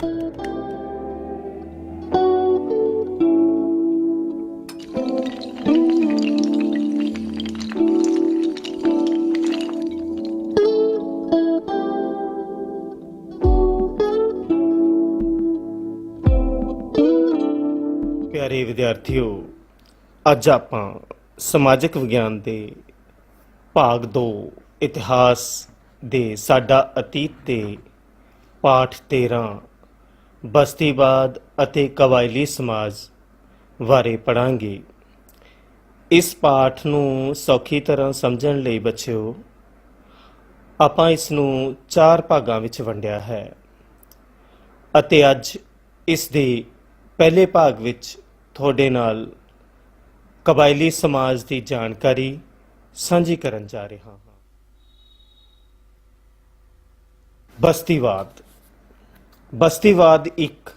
ਪਿਆਰੇ ਵਿਦਿਆਰਥੀਓ, ਅੱਜ ਆਪਾਂ ਸਮਾਜਿਕ ਵਿਗਿਆਨ ਦੇ ਭਾਗ 2 ਇਤਿਹਾਸ ਦੇ ਸਾਡਾ ਅਤੀਤ ਤੇ ਪਾਠ 13 ਬਸਤੀਵਾਦ ਅਤੇ ਕਬਾਇਲੀ ਸਮਾਜ ਬਾਰੇ ਪੜ੍ਹਾਂਗੇ। ਇਸ ਪਾਠ ਨੂੰ ਸੌਖੀ ਤਰ੍ਹਾਂ ਸਮਝਣ ਲਈ ਬੱਚਿਓ ਆਪਾਂ ਇਸ ਨੂੰ 4 ਭਾਗਾਂ ਵਿੱਚ ਵੰਡਿਆ ਹੈ ਅਤੇ ਅੱਜ ਇਸ ਦੇ ਪਹਿਲੇ ਭਾਗ ਵਿੱਚ ਤੁਹਾਡੇ ਨਾਲ ਕਬਾਇਲੀ ਸਮਾਜ ਦੀ ਜਾਣਕਾਰੀ ਸਾਂਝੀ ਕਰਨ ਜਾ ਰਿਹਾ ਹਾਂ। ਬਸਤੀਵਾਦ ਇੱਕ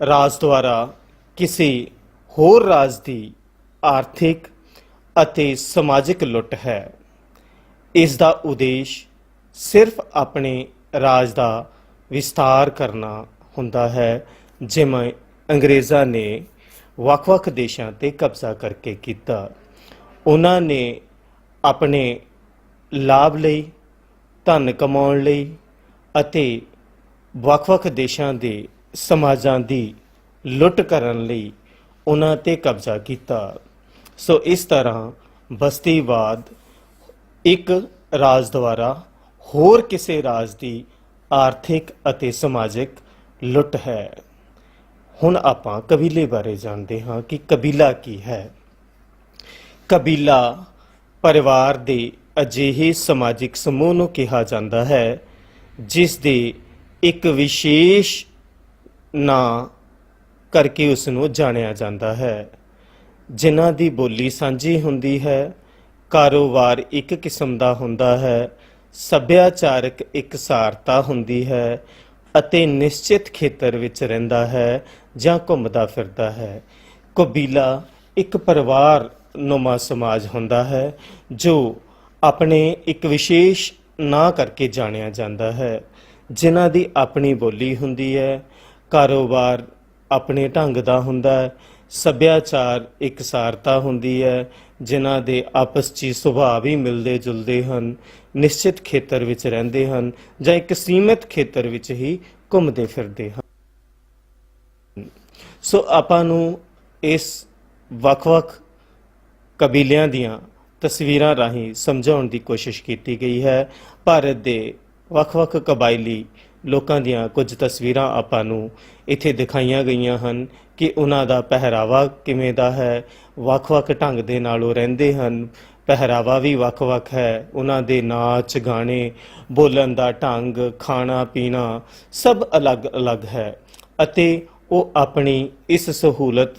ਰਾਜ ਦੁਆਰਾ ਕਿਸੇ ਹੋਰ ਰਾਜ ਦੀ ਆਰਥਿਕ ਅਤੇ ਸਮਾਜਿਕ ਲੁੱਟ ਹੈ। ਇਸ ਦਾ ਉਦੇਸ਼ ਸਿਰਫ ਆਪਣੇ ਰਾਜ ਦਾ ਵਿਸਤਾਰ ਕਰਨਾ ਹੁੰਦਾ ਹੈ, ਜਿਵੇਂ ਅੰਗਰੇਜ਼ਾਂ ਨੇ ਵੱਖ-ਵੱਖ ਦੇਸ਼ਾਂ ਤੇ ਕਬਜ਼ਾ ਕਰਕੇ ਕੀਤਾ। ਉਹਨਾਂ ਨੇ ਆਪਣੇ ਲਾਭ ਲਈ, ਧਨ ਕਮਾਉਣ ਲਈ ਅਤੇ ਵੱਖ-ਵੱਖ ਦੇਸ਼ਾਂ ਦੇ ਸਮਾਜਾਂ ਦੀ ਲੁੱਟ ਕਰਨ ਲਈ ਉਹਨਾਂ ਤੇ ਕਬਜ਼ਾ ਕੀਤਾ। ਸੋ ਇਸ ਤਰ੍ਹਾਂ ਬਸਤੀਵਾਦ ਇੱਕ ਰਾਜ ਦੁਆਰਾ ਹੋਰ ਕਿਸੇ ਰਾਜ ਦੀ ਆਰਥਿਕ ਅਤੇ ਸਮਾਜਿਕ ਲੁੱਟ ਹੈ। ਹੁਣ ਆਪਾਂ ਕਬੀਲੇ ਬਾਰੇ ਜਾਣਦੇ ਹਾਂ ਕਿ ਕਬੀਲਾ ਕੀ ਹੈ। ਕਬੀਲਾ ਪਰਿਵਾਰ ਦੇ ਅਜਿਹੇ ਸਮਾਜਿਕ ਸਮੂਹ ਨੂੰ ਕਿਹਾ ਜਾਂਦਾ ਹੈ ਜਿਸ ਦੇ ਇੱਕ ਵਿਸ਼ੇਸ਼ ਨਾਂ ਕਰਕੇ ਉਸ ਨੂੰ ਜਾਣਿਆ ਜਾਂਦਾ ਹੈ, ਜਿਨ੍ਹਾਂ ਦੀ ਬੋਲੀ ਸਾਂਝੀ ਹੁੰਦੀ ਹੈ, ਕਾਰੋਬਾਰ ਇੱਕ ਕਿਸਮ ਦਾ ਹੁੰਦਾ ਹੈ, ਸੱਭਿਆਚਾਰਕ ਇਕਸਾਰਤਾ ਹੁੰਦੀ ਹੈ ਅਤੇ ਨਿਸ਼ਚਿਤ ਖੇਤਰ ਵਿੱਚ ਰਹਿੰਦਾ ਹੈ ਜਾਂ ਘੁੰਮਦਾ ਫਿਰਦਾ ਹੈ। ਕਬੀਲਾ ਇੱਕ ਪਰਿਵਾਰ ਨੁਮਾ ਸਮਾਜ ਹੁੰਦਾ ਹੈ ਜੋ ਆਪਣੇ ਇੱਕ ਵਿਸ਼ੇਸ਼ ਨਾਂ ਕਰਕੇ ਜਾਣਿਆ ਜਾਂਦਾ ਹੈ, ਜਿਨ੍ਹਾਂ ਦੀ ਆਪਣੀ ਬੋਲੀ ਹੁੰਦੀ ਹੈ, ਕਾਰੋਬਾਰ ਆਪਣੇ ਢੰਗ ਦਾ ਹੁੰਦਾ ਹੈ, ਸੱਭਿਆਚਾਰ ਇਕਸਾਰਤਾ ਹੁੰਦੀ ਹੈ, ਜਿਨ੍ਹਾਂ ਦੇ ਆਪਸ 'ਚ ਸੁਭਾਅ ਵੀ ਮਿਲਦੇ ਜੁਲਦੇ ਹਨ, ਨਿਸ਼ਚਿਤ ਖੇਤਰ ਵਿੱਚ ਰਹਿੰਦੇ ਹਨ ਜਾਂ ਇੱਕ ਸੀਮਿਤ ਖੇਤਰ ਵਿੱਚ ਹੀ ਘੁੰਮਦੇ ਫਿਰਦੇ ਹਨ। ਸੋ ਆਪਾਂ ਨੂੰ ਇਸ ਵੱਖ-ਵੱਖ ਕਬੀਲਿਆਂ ਦੀਆਂ ਤਸਵੀਰਾਂ ਰਾਹੀਂ ਸਮਝਾਉਣ ਦੀ ਕੋਸ਼ਿਸ਼ ਕੀਤੀ ਗਈ ਹੈ। ਭਾਰਤ ਦੇ ਵੱਖ-ਵੱਖ ਕਬਾਇਲੀ ਲੋਕਾਂ ਦੀਆਂ ਕੁਝ ਤਸਵੀਰਾਂ ਆਪਾਂ ਨੂੰ ਇੱਥੇ ਦਿਖਾਈਆਂ ਗਈਆਂ ਹਨ ਕਿ ਉਹਨਾਂ ਦਾ ਪਹਿਰਾਵਾ ਕਿਵੇਂ ਦਾ ਹੈ, ਵੱਖ-ਵੱਖ ਢੰਗ ਦੇ ਨਾਲ ਉਹ ਰਹਿੰਦੇ ਹਨ, ਪਹਿਰਾਵਾ ਵੀ ਵੱਖ-ਵੱਖ ਹੈ, ਉਹਨਾਂ ਦੇ ਨਾਚ ਗਾਣੇ, ਬੋਲਣ ਦਾ ਢੰਗ, ਖਾਣਾ ਪੀਣਾ ਸਭ ਅਲੱਗ-ਅਲੱਗ ਹੈ ਅਤੇ ਉਹ ਆਪਣੀ ਇਸ ਸਹੂਲਤ,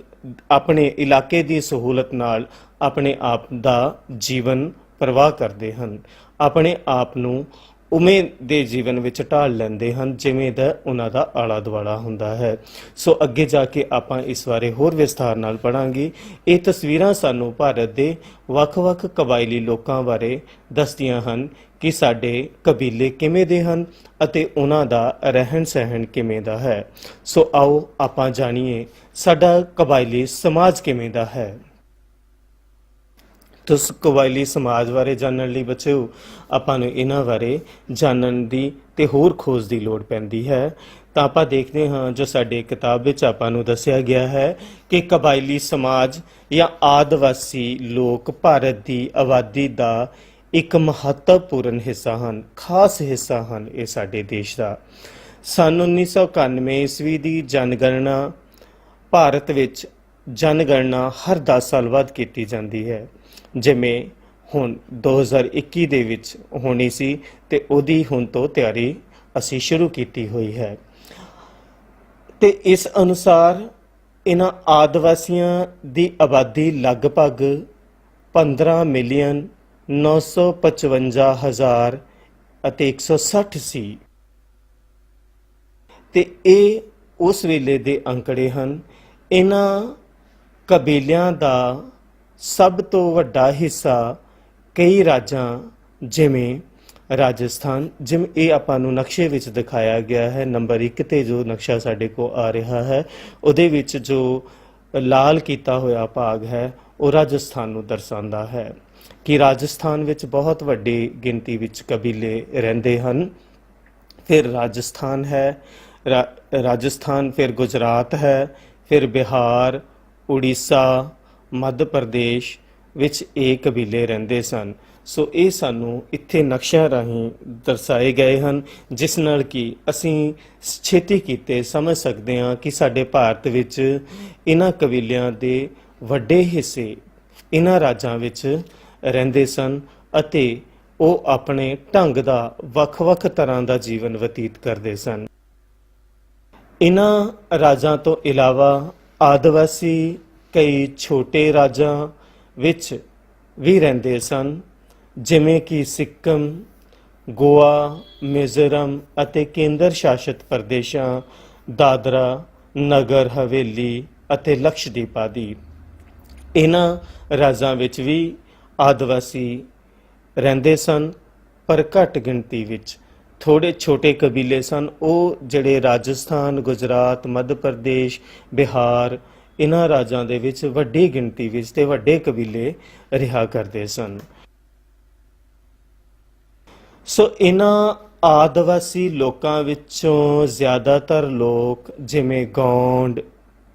ਆਪਣੇ ਇਲਾਕੇ ਦੀ ਸਹੂਲਤ ਨਾਲ ਆਪਣੇ ਆਪ ਦਾ ਜੀਵਨ ਪ੍ਰਵਾਹ ਕਰਦੇ ਹਨ, ਆਪਣੇ ਆਪ ਨੂੰ ਉਵੇਂ ਦੇ ਜੀਵਨ ਵਿੱਚ ਢਾਲ ਲੈਂਦੇ ਹਨ ਜਿਵੇਂ ਦਾ ਉਹਨਾਂ ਦਾ ਆਲਾ ਦੁਆਲਾ ਹੁੰਦਾ ਹੈ। ਸੋ ਅੱਗੇ ਜਾ ਕੇ ਆਪਾਂ ਇਸ ਬਾਰੇ ਹੋਰ ਵਿਸਥਾਰ ਨਾਲ ਪੜ੍ਹਾਂਗੇ। ਇਹ ਤਸਵੀਰਾਂ ਸਾਨੂੰ ਭਾਰਤ ਦੇ ਵੱਖ-ਵੱਖ ਕਬਾਇਲੀ ਲੋਕਾਂ ਬਾਰੇ ਦੱਸਦੀਆਂ ਹਨ ਕਿ ਸਾਡੇ ਕਬੀਲੇ ਕਿਵੇਂ ਦੇ ਹਨ ਅਤੇ ਉਹਨਾਂ ਦਾ ਰਹਿਣ ਸਹਿਣ ਕਿਵੇਂ ਦਾ ਹੈ। ਸੋ ਆਓ ਆਪਾਂ ਜਾਣੀਏ ਸਾਡਾ ਕਬਾਇਲੀ ਸਮਾਜ ਕਿਵੇਂ ਦਾ ਹੈ। ਤੁਸ ਕਬਾਇਲੀ ਸਮਾਜ ਬਾਰੇ ਜਾਣਨ ਲਈ ਬੱਚਿਓ ਆਪਾਂ ਨੂੰ ਇਹਨਾਂ ਬਾਰੇ ਜਾਣਨ ਦੀ ਤੇ ਹੋਰ ਖੋਜ ਦੀ ਲੋੜ ਪੈਂਦੀ ਹੈ। ਤਾਂ ਆਪਾਂ ਦੇਖਦੇ ਹਾਂ ਜੋ ਸਾਡੀ ਕਿਤਾਬ ਵਿੱਚ ਆਪਾਂ ਨੂੰ ਦੱਸਿਆ ਗਿਆ ਹੈ ਕਿ ਕਬਾਇਲੀ ਸਮਾਜ ਜਾਂ ਆਦਿਵਾਸੀ ਲੋਕ ਭਾਰਤ ਦੀ ਆਬਾਦੀ ਦਾ ਇੱਕ ਮਹੱਤਵਪੂਰਨ ਹਿੱਸਾ ਹਨ, ਖਾਸ ਹਿੱਸਾ ਹਨ ਇਹ ਸਾਡੇ ਦੇਸ਼ ਦਾ। ਸੰਨ 1991 ਈਸਵੀ ਦੀ ਜਨਗਣਨਾ ਭਾਰਤ ਵਿੱਚ ਜਨਗਣਨਾ ਹਰ 10 ਸਾਲ ਬਾਅਦ ਕੀਤੀ ਜਾਂਦੀ ਹੈ, ਜਿਵੇਂ ਹੁਣ 2021 ਦੇ ਵਿੱਚ ਹੋਣੀ ਸੀ ਤੇ ਉਹਦੀ ਹੁਣ ਤੋਂ ਤਿਆਰੀ ਅਸੀਂ ਸ਼ੁਰੂ ਕੀਤੀ ਹੋਈ ਹੈ। ਤੇ ਇਸ ਅਨੁਸਾਰ ਇਹਨਾਂ ਆਦਿਵਾਸੀਆਂ ਦੀ ਆਬਾਦੀ ਲਗਭਗ 15,955,000 ਅਤੇ 160 ਸੀ ਤੇ ਇਹ ਉਸ ਵੇਲੇ ਦੇ ਅੰਕੜੇ ਹਨ। ਇਹਨਾਂ ਕਬੀਲਿਆਂ ਦਾ ਸਭ ਤੋਂ ਵੱਡਾ ਹਿੱਸਾ ਕਈ ਰਾਜਾਂ ਜਿਵੇਂ ਰਾਜਸਥਾਨ, ਜਿਵੇਂ ਇਹ ਆਪਾਂ ਨੂੰ ਨਕਸ਼ੇ ਵਿੱਚ ਦਿਖਾਇਆ ਗਿਆ ਹੈ। ਨੰਬਰ 1 ਤੇ ਜੋ ਨਕਸ਼ਾ ਸਾਡੇ ਕੋਲ ਆ ਰਿਹਾ ਹੈ, ਉਹਦੇ ਵਿੱਚ ਜੋ ਲਾਲ ਕੀਤਾ ਹੋਇਆ ਭਾਗ ਹੈ ਉਹ ਰਾਜਸਥਾਨ ਨੂੰ ਦਰਸਾਉਂਦਾ ਹੈ ਕਿ ਰਾਜਸਥਾਨ ਵਿੱਚ ਬਹੁਤ ਵੱਡੀ ਗਿਣਤੀ ਵਿੱਚ ਕਬੀਲੇ ਰਹਿੰਦੇ ਹਨ। ਫਿਰ ਰਾਜਸਥਾਨ ਹੈ, ਰਾਜਸਥਾਨ, ਫਿਰ ਗੁਜਰਾਤ ਹੈ, ਫਿਰ ਬਿਹਾਰ, ਉੜੀਸਾ, ਮੱਧ ਪ੍ਰਦੇਸ਼ ਵਿੱਚ ਇਹ ਕਬੀਲੇ ਰਹਿੰਦੇ ਸਨ। ਸੋ ਇਹ ਸਾਨੂੰ ਇੱਥੇ ਨਕਸ਼ਿਆਂ ਰਾਹੀਂ ਦਰਸਾਏ ਗਏ ਹਨ, ਜਿਸ ਨਾਲ ਕਿ ਅਸੀਂ ਛੇਤੀ ਕੀਤੇ ਸਮਝ ਸਕਦੇ ਹਾਂ ਕਿ ਸਾਡੇ ਭਾਰਤ ਵਿੱਚ ਇਹਨਾਂ ਕਬੀਲਿਆਂ ਦੇ ਵੱਡੇ ਹਿੱਸੇ ਇਹਨਾਂ ਰਾਜਾਂ ਵਿੱਚ ਰਹਿੰਦੇ ਸਨ ਅਤੇ ਉਹ ਆਪਣੇ ਢੰਗ ਦਾ ਵੱਖ-ਵੱਖ ਤਰ੍ਹਾਂ ਦਾ ਜੀਵਨ ਬਤੀਤ ਕਰਦੇ ਸਨ। ਇਹਨਾਂ ਰਾਜਾਂ ਤੋਂ ਇਲਾਵਾ ਆਦਿਵਾਸੀ ਕਈ ਛੋਟੇ ਰਾਜਾਂ ਵਿੱਚ ਵੀ ਰਹਿੰਦੇ ਸਨ, ਜਿਵੇਂ ਕਿ ਸਿੱਕਮ, ਗੋਆ, ਮਿਜ਼ੋਰਮ ਅਤੇ ਕੇਂਦਰ ਸ਼ਾਸਿਤ ਪ੍ਰਦੇਸ਼ਾਂ ਦਾਦਰਾ, ਨਗਰ ਹਵੇਲੀ ਅਤੇ ਲਕਸ਼ਦੀਪ ਆਦਿ। ਇਹਨਾਂ ਰਾਜਾਂ ਵਿੱਚ ਵੀ ਆਦਿਵਾਸੀ ਰਹਿੰਦੇ ਸਨ, ਪਰ ਘੱਟ ਗਿਣਤੀ ਵਿੱਚ। ਥੋੜੇ ਛੋਟੇ ਕਬੀਲੇ ਸਨ, ਉਹ ਜਿਹੜੇ ਰਾਜਸਥਾਨ, ਗੁਜਰਾਤ, ਮੱਧ ਪ੍ਰਦੇਸ਼, ਬਿਹਾਰ, ਇਹਨਾਂ ਰਾਜਾਂ ਦੇ ਵਿੱਚ ਵੱਡੀ ਗਿਣਤੀ ਵਿੱਚ ਤੇ ਵੱਡੇ ਕਬੀਲੇ ਰਿਹਾ ਕਰਦੇ ਸਨ। ਸੋ ਇਹਨਾਂ ਆਦਿਵਾਸੀ ਲੋਕਾਂ ਵਿੱਚੋਂ ਜ਼ਿਆਦਾਤਰ ਲੋਕ ਜਿਵੇਂ ਗੌਂਡ,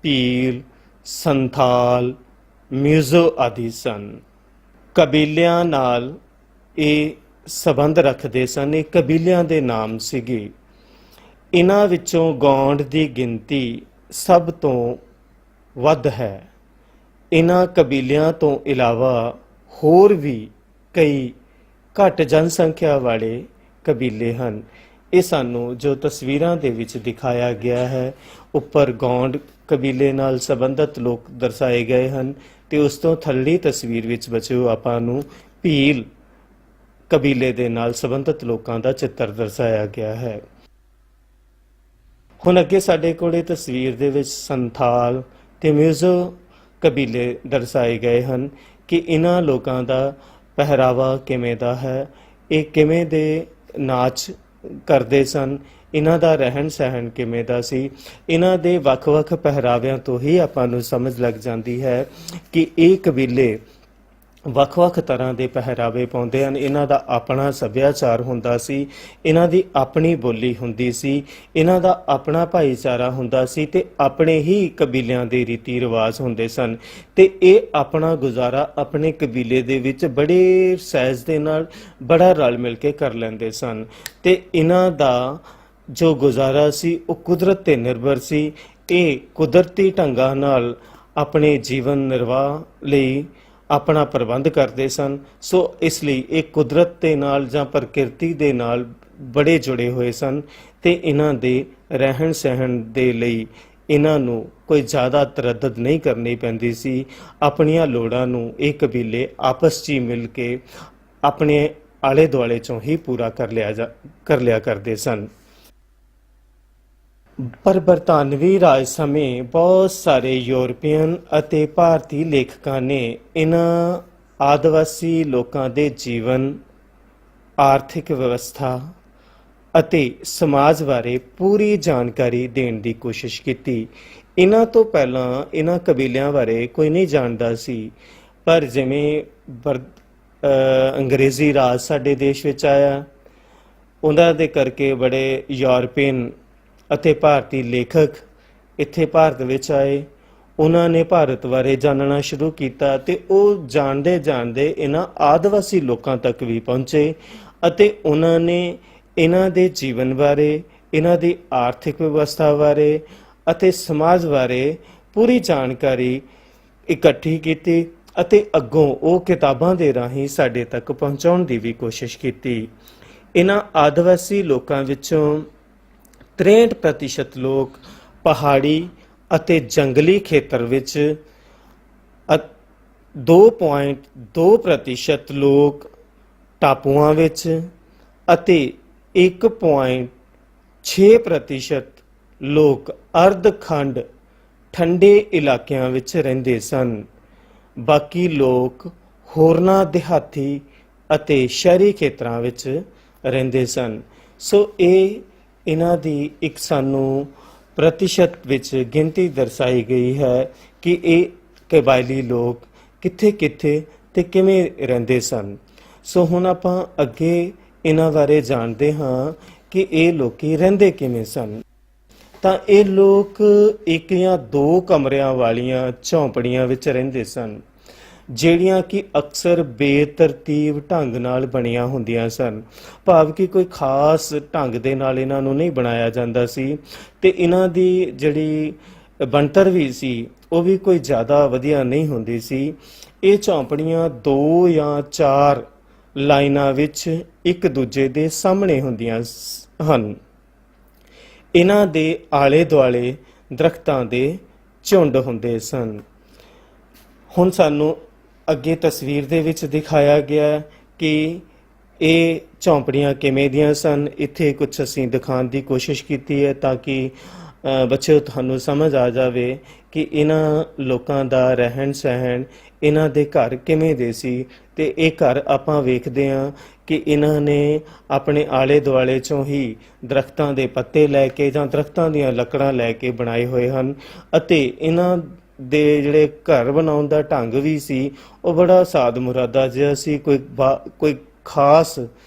ਭੀਲ, ਸੰਥਾਲ, ਮਿਜ਼ੋ ਆਦਿ ਸਨ। ਕਬੀਲਿਆਂ ਨਾਲ ਇਹ ਸੰਬੰਧ ਰੱਖਦੇ ਸਨ, ਇਹ ਕਬੀਲਿਆਂ ਦੇ ਨਾਮ ਸੀਗੇ। ਇਹਨਾਂ ਵਿੱਚੋਂ ਗੌਂਡ ਦੀ ਗਿਣਤੀ ਸਭ ਤੋਂ ਵੱਧ ਹੈ। ਇਹਨਾਂ ਕਬੀਲਿਆਂ ਤੋਂ ਇਲਾਵਾ ਹੋਰ ਵੀ ਕਈ ਘੱਟ ਜਨਸੰਖਿਆ ਵਾਲੇ ਕਬੀਲੇ ਹਨ। ਇਹ ਸਾਨੂੰ ਜੋ ਤਸਵੀਰਾਂ ਦੇ ਵਿੱਚ ਦਿਖਾਇਆ ਗਿਆ ਹੈ, ਉੱਪਰ ਗੌਂਡ ਕਬੀਲੇ ਨਾਲ ਸੰਬੰਧਿਤ ਲੋਕ ਦਰਸਾਏ ਗਏ ਹਨ ਤੇ ਉਸ ਤੋਂ ਥੱਲੇ ਤਸਵੀਰ ਵਿੱਚ ਬੱਚਿਓ ਆਪਾਂ ਨੂੰ ਭੀਲ ਕਬੀਲੇ ਦੇ ਨਾਲ ਸੰਬੰਧਿਤ ਲੋਕਾਂ ਦਾ ਚਿੱਤਰ ਦਰਸਾਇਆ ਗਿਆ ਹੈ। ਹੁਣ ਅੱਗੇ ਸਾਡੇ ਕੋਲੇ ਤਸਵੀਰ ਦੇ ਵਿੱਚ ਸੰਥਾਲ ਤੇ ਮਿਜ਼ੋ ਕਬੀਲੇ ਦਰਸਾਏ ਗਏ ਹਨ ਕਿ ਇਹਨਾਂ ਲੋਕਾਂ ਦਾ ਪਹਿਰਾਵਾ ਕਿਵੇਂ ਦਾ ਹੈ, ਇਹ ਕਿਵੇਂ ਦੇ ਨਾਚ ਕਰਦੇ ਸਨ, ਇਹਨਾਂ ਦਾ ਰਹਿਣ ਸਹਿਣ ਕਿਵੇਂ ਦਾ ਸੀ। ਇਹਨਾਂ ਦੇ ਵੱਖ-ਵੱਖ ਪਹਿਰਾਵਿਆਂ ਤੋਂ ਹੀ ਆਪਾਂ ਨੂੰ ਸਮਝ ਲੱਗ ਜਾਂਦੀ ਹੈ ਕਿ ਇਹ ਕਬੀਲੇ ਵੱਖ-ਵੱਖ ਤਰ੍ਹਾਂ ਦੇ ਪਹਿਰਾਵੇ ਪਾਉਂਦੇ ਹਨ। ਇਹਨਾਂ ਦਾ ਆਪਣਾ ਸੱਭਿਆਚਾਰ ਹੁੰਦਾ ਸੀ, ਇਹਨਾਂ ਦੀ ਆਪਣੀ ਬੋਲੀ ਹੁੰਦੀ ਸੀ, ਇਹਨਾਂ ਦਾ ਆਪਣਾ ਭਾਈਚਾਰਾ ਹੁੰਦਾ ਸੀ ਤੇ ਆਪਣੇ ਹੀ ਕਬੀਲਿਆਂ ਦੇ ਰੀਤੀ ਰਿਵਾਜ ਹੁੰਦੇ ਸਨ ਤੇ ਇਹ ਆਪਣਾ ਗੁਜ਼ਾਰਾ ਆਪਣੇ ਕਬੀਲੇ ਦੇ ਵਿੱਚ ਬੜੇ ਸਹਿਜ ਦੇ ਨਾਲ ਬੜਾ ਰਲ ਮਿਲ ਕੇ ਕਰ ਲੈਂਦੇ ਸਨ ਤੇ ਇਹਨਾਂ ਦਾ ਜੋ ਗੁਜ਼ਾਰਾ ਸੀ ਉਹ ਕੁਦਰਤ ਤੇ ਨਿਰਭਰ ਸੀ। ਇਹ ਕੁਦਰਤੀ ਢੰਗਾਂ ਨਾਲ ਆਪਣੇ ਜੀਵਨ ਨਿਰਵਾਹ ਲਈ ਆਪਣਾ ਪ੍ਰਬੰਧ ਕਰਦੇ ਸਨ। ਸੋ ਇਸ ਲਈ ਇਹ ਕੁਦਰਤ ਦੇ ਨਾਲ ਜਾਂ ਪ੍ਰਕਿਰਤੀ ਦੇ ਨਾਲ ਬੜੇ ਜੁੜੇ ਹੋਏ ਸਨ ਤੇ ਇਹਨਾਂ ਦੇ ਰਹਿਣ ਸਹਿਣ ਦੇ ਲਈ ਇਹਨਾਂ ਨੂੰ ਕੋਈ ਜ਼ਿਆਦਾ ਤਰੱਦਦ ਨਹੀਂ ਕਰਨੀ ਪੈਂਦੀ ਸੀ। ਆਪਣੀਆਂ ਲੋੜਾਂ ਨੂੰ ਇਹ ਕਬੀਲੇ ਆਪਸ 'ਚ ਹੀ ਮਿਲ ਕੇ ਆਪਣੇ ਆਲੇ ਦੁਆਲੇ 'ਚੋਂ ਹੀ ਪੂਰਾ ਕਰ ਲਿਆ ਕਰਦੇ ਸਨ। ਪਰ ਬਰਤਾਨਵੀ ਰਾਜ ਸਮੇਂ ਬਹੁਤ ਸਾਰੇ ਯੂਰਪੀਅਨ ਅਤੇ ਭਾਰਤੀ ਲੇਖਕਾਂ ਨੇ ਇਹਨਾਂ ਆਦਿਵਾਸੀ ਲੋਕਾਂ ਦੇ ਜੀਵਨ, ਆਰਥਿਕ ਵਿਵਸਥਾ ਅਤੇ ਸਮਾਜ ਬਾਰੇ ਪੂਰੀ ਜਾਣਕਾਰੀ ਦੇਣ ਦੀ ਕੋਸ਼ਿਸ਼ ਕੀਤੀ। ਇਹਨਾਂ ਤੋਂ ਪਹਿਲਾਂ ਇਹਨਾਂ ਕਬੀਲਿਆਂ ਬਾਰੇ ਕੋਈ ਨਹੀਂ ਜਾਣਦਾ ਸੀ, ਪਰ ਜਿਵੇਂ ਅੰਗਰੇਜ਼ੀ ਰਾਜ ਸਾਡੇ ਦੇਸ਼ ਵਿੱਚ ਆਇਆ, ਉਹਨਾਂ ਦੇ ਕਰਕੇ ਬੜੇ ਯੂਰਪੀਅਨ ਅਤੇ ਭਾਰਤੀ ਲੇਖਕ ਇੱਥੇ ਭਾਰਤ ਵਿੱਚ ਆਏ। ਉਹਨਾਂ ਨੇ ਭਾਰਤ ਬਾਰੇ ਜਾਣਨਾ ਸ਼ੁਰੂ ਕੀਤਾ ਤੇ ਉਹ ਜਾਣਦੇ ਜਾਣਦੇ ਇਹਨਾਂ ਆਦਿਵਾਸੀ ਲੋਕਾਂ ਤੱਕ ਵੀ ਪਹੁੰਚੇ ਅਤੇ ਉਹਨਾਂ ਨੇ ਇਹਨਾਂ ਦੇ ਜੀਵਨ ਬਾਰੇ, ਇਹਨਾਂ ਦੀ ਆਰਥਿਕ ਵਿਵਸਥਾ ਬਾਰੇ ਅਤੇ ਸਮਾਜ ਬਾਰੇ ਪੂਰੀ ਜਾਣਕਾਰੀ ਇਕੱਠੀ ਕੀਤੀ ਅਤੇ ਅੱਗੋਂ ਉਹ ਕਿਤਾਬਾਂ ਦੇ ਰਾਹੀਂ ਸਾਡੇ ਤੱਕ ਪਹੁੰਚਾਉਣ ਦੀ ਵੀ ਕੋਸ਼ਿਸ਼ ਕੀਤੀ। ਇਹਨਾਂ ਆਦਿਵਾਸੀ ਲੋਕਾਂ ਵਿੱਚੋਂ 63% ਲੋਕ ਪਹਾੜੀ ਅਤੇ ਜੰਗਲੀ ਖੇਤਰ ਵਿੱਚ, 2.2% ਲੋਕ ਟਾਪੂਆਂ ਵਿੱਚ ਅਤੇ 1.6% ਲੋਕ ਅਰਧ-ਖੰਡ ਠੰਡੇ ਇਲਾਕਿਆਂ ਵਿੱਚ ਰਹਿੰਦੇ ਸਨ। ਬਾਕੀ ਲੋਕ ਹੋਰਨਾਂ ਦਿਹਾਤੀ ਅਤੇ ਸ਼ਹਿਰੀ ਖੇਤਰਾਂ ਵਿੱਚ ਰਹਿੰਦੇ ਸਨ। ਸੋ ਇਹ ਇਹਨਾਂ ਦੀ ਇੱਕ ਸਾਨੂੰ ਪ੍ਰਤੀਸ਼ਤ ਵਿੱਚ ਗਿਣਤੀ ਦਰਸਾਈ ਗਈ ਹੈ ਕਿ ਇਹ ਕਬਾਇਲੀ ਲੋਕ ਕਿੱਥੇ ਕਿੱਥੇ ਤੇ ਕਿਵੇਂ ਰਹਿੰਦੇ ਸਨ। ਸੋ ਹੁਣ ਆਪਾਂ ਅੱਗੇ ਇਹਨਾਂ ਬਾਰੇ ਜਾਣਦੇ ਹਾਂ ਕਿ ਇਹ ਲੋਕੀ ਰਹਿੰਦੇ ਕਿਵੇਂ ਸਨ। ਤਾਂ ਇਹ ਲੋਕ ਇੱਕ ਜਾਂ ਦੋ ਕਮਰਿਆਂ ਵਾਲੀਆਂ ਝੌਂਪੜੀਆਂ ਵਿੱਚ ਰਹਿੰਦੇ ਸਨ, ਜਿਹੜੀਆਂ ਕਿ ਅਕਸਰ ਬੇਤਰਤੀਬ ਢੰਗ ਨਾਲ ਬਣੀਆਂ ਹੁੰਦੀਆਂ ਸਨ। ਭਾਵ ਕਿ ਕੋਈ ਖਾਸ ਢੰਗ ਦੇ ਨਾਲ ਇਹਨਾਂ ਨੂੰ ਨਹੀਂ ਬਣਾਇਆ ਜਾਂਦਾ ਸੀ ਤੇ ਇਹਨਾਂ ਦੀ ਜਿਹੜੀ ਬਣਤਰ ਵੀ ਸੀ ਉਹ ਵੀ ਕੋਈ ਜ਼ਿਆਦਾ ਵਧੀਆ ਨਹੀਂ ਹੁੰਦੀ ਸੀ। ਇਹ ਝੌਂਪੜੀਆਂ 2 ਜਾਂ 4 ਲਾਈਨਾਂ ਵਿੱਚ ਇੱਕ ਦੂਜੇ ਦੇ ਸਾਹਮਣੇ ਹੁੰਦੀਆਂ ਹਨ। ਇਹਨਾਂ ਦੇ ਆਲੇ ਦੁਆਲੇ ਦਰਖਤਾਂ ਦੇ ਝੁੰਡ ਹੁੰਦੇ ਸਨ। ਹੁਣ ਸਾਨੂੰ ਅੱਗੇ ਤਸਵੀਰ ਦੇ ਵਿੱਚ ਦਿਖਾਇਆ ਗਿਆ ਕਿ ਇਹ ਝੌਂਪੜੀਆਂ ਕਿਵੇਂ ਦੀਆਂ ਸਨ। ਇੱਥੇ ਕੁਝ ਅਸੀਂ ਦਿਖਾਉਣ ਦੀ ਕੋਸ਼ਿਸ਼ ਕੀਤੀ ਹੈ ਤਾਂ ਕਿ ਬੱਚਿਓ ਤੁਹਾਨੂੰ ਸਮਝ ਆ ਜਾਵੇ ਕਿ ਇਹਨਾਂ ਲੋਕਾਂ ਦਾ ਰਹਿਣ ਸਹਿਣ, ਇਹਨਾਂ ਦੇ ਘਰ ਕਿਵੇਂ ਦੇ ਸੀ। ਤੇ ਇਹ ਘਰ ਆਪਾਂ ਵੇਖਦੇ ਹਾਂ ਕਿ ਇਹਨਾਂ ਨੇ ਆਪਣੇ ਆਲੇ ਦੁਆਲੇ ਚੋਂ ਹੀ ਦਰਖਤਾਂ ਦੇ ਪੱਤੇ ਲੈ ਕੇ ਜਾਂ ਦਰਖਤਾਂ ਦੀਆਂ ਲੱਕੜਾਂ ਲੈ ਕੇ ਬਣਾਏ ਹੋਏ ਹਨ ਅਤੇ ਇਹਨਾਂ ਦੇ ਜਿਹੜੇ ਘਰ ਬਣਾਉਣ ਦਾ ਢੰਗ ਵੀ ਸੀ ਉਹ ਬੜਾ ਸਾਦ ਮੁਰਾਦਾ ਜਿਹਾ ਸੀ। ਕੋਈ ਖਾਸ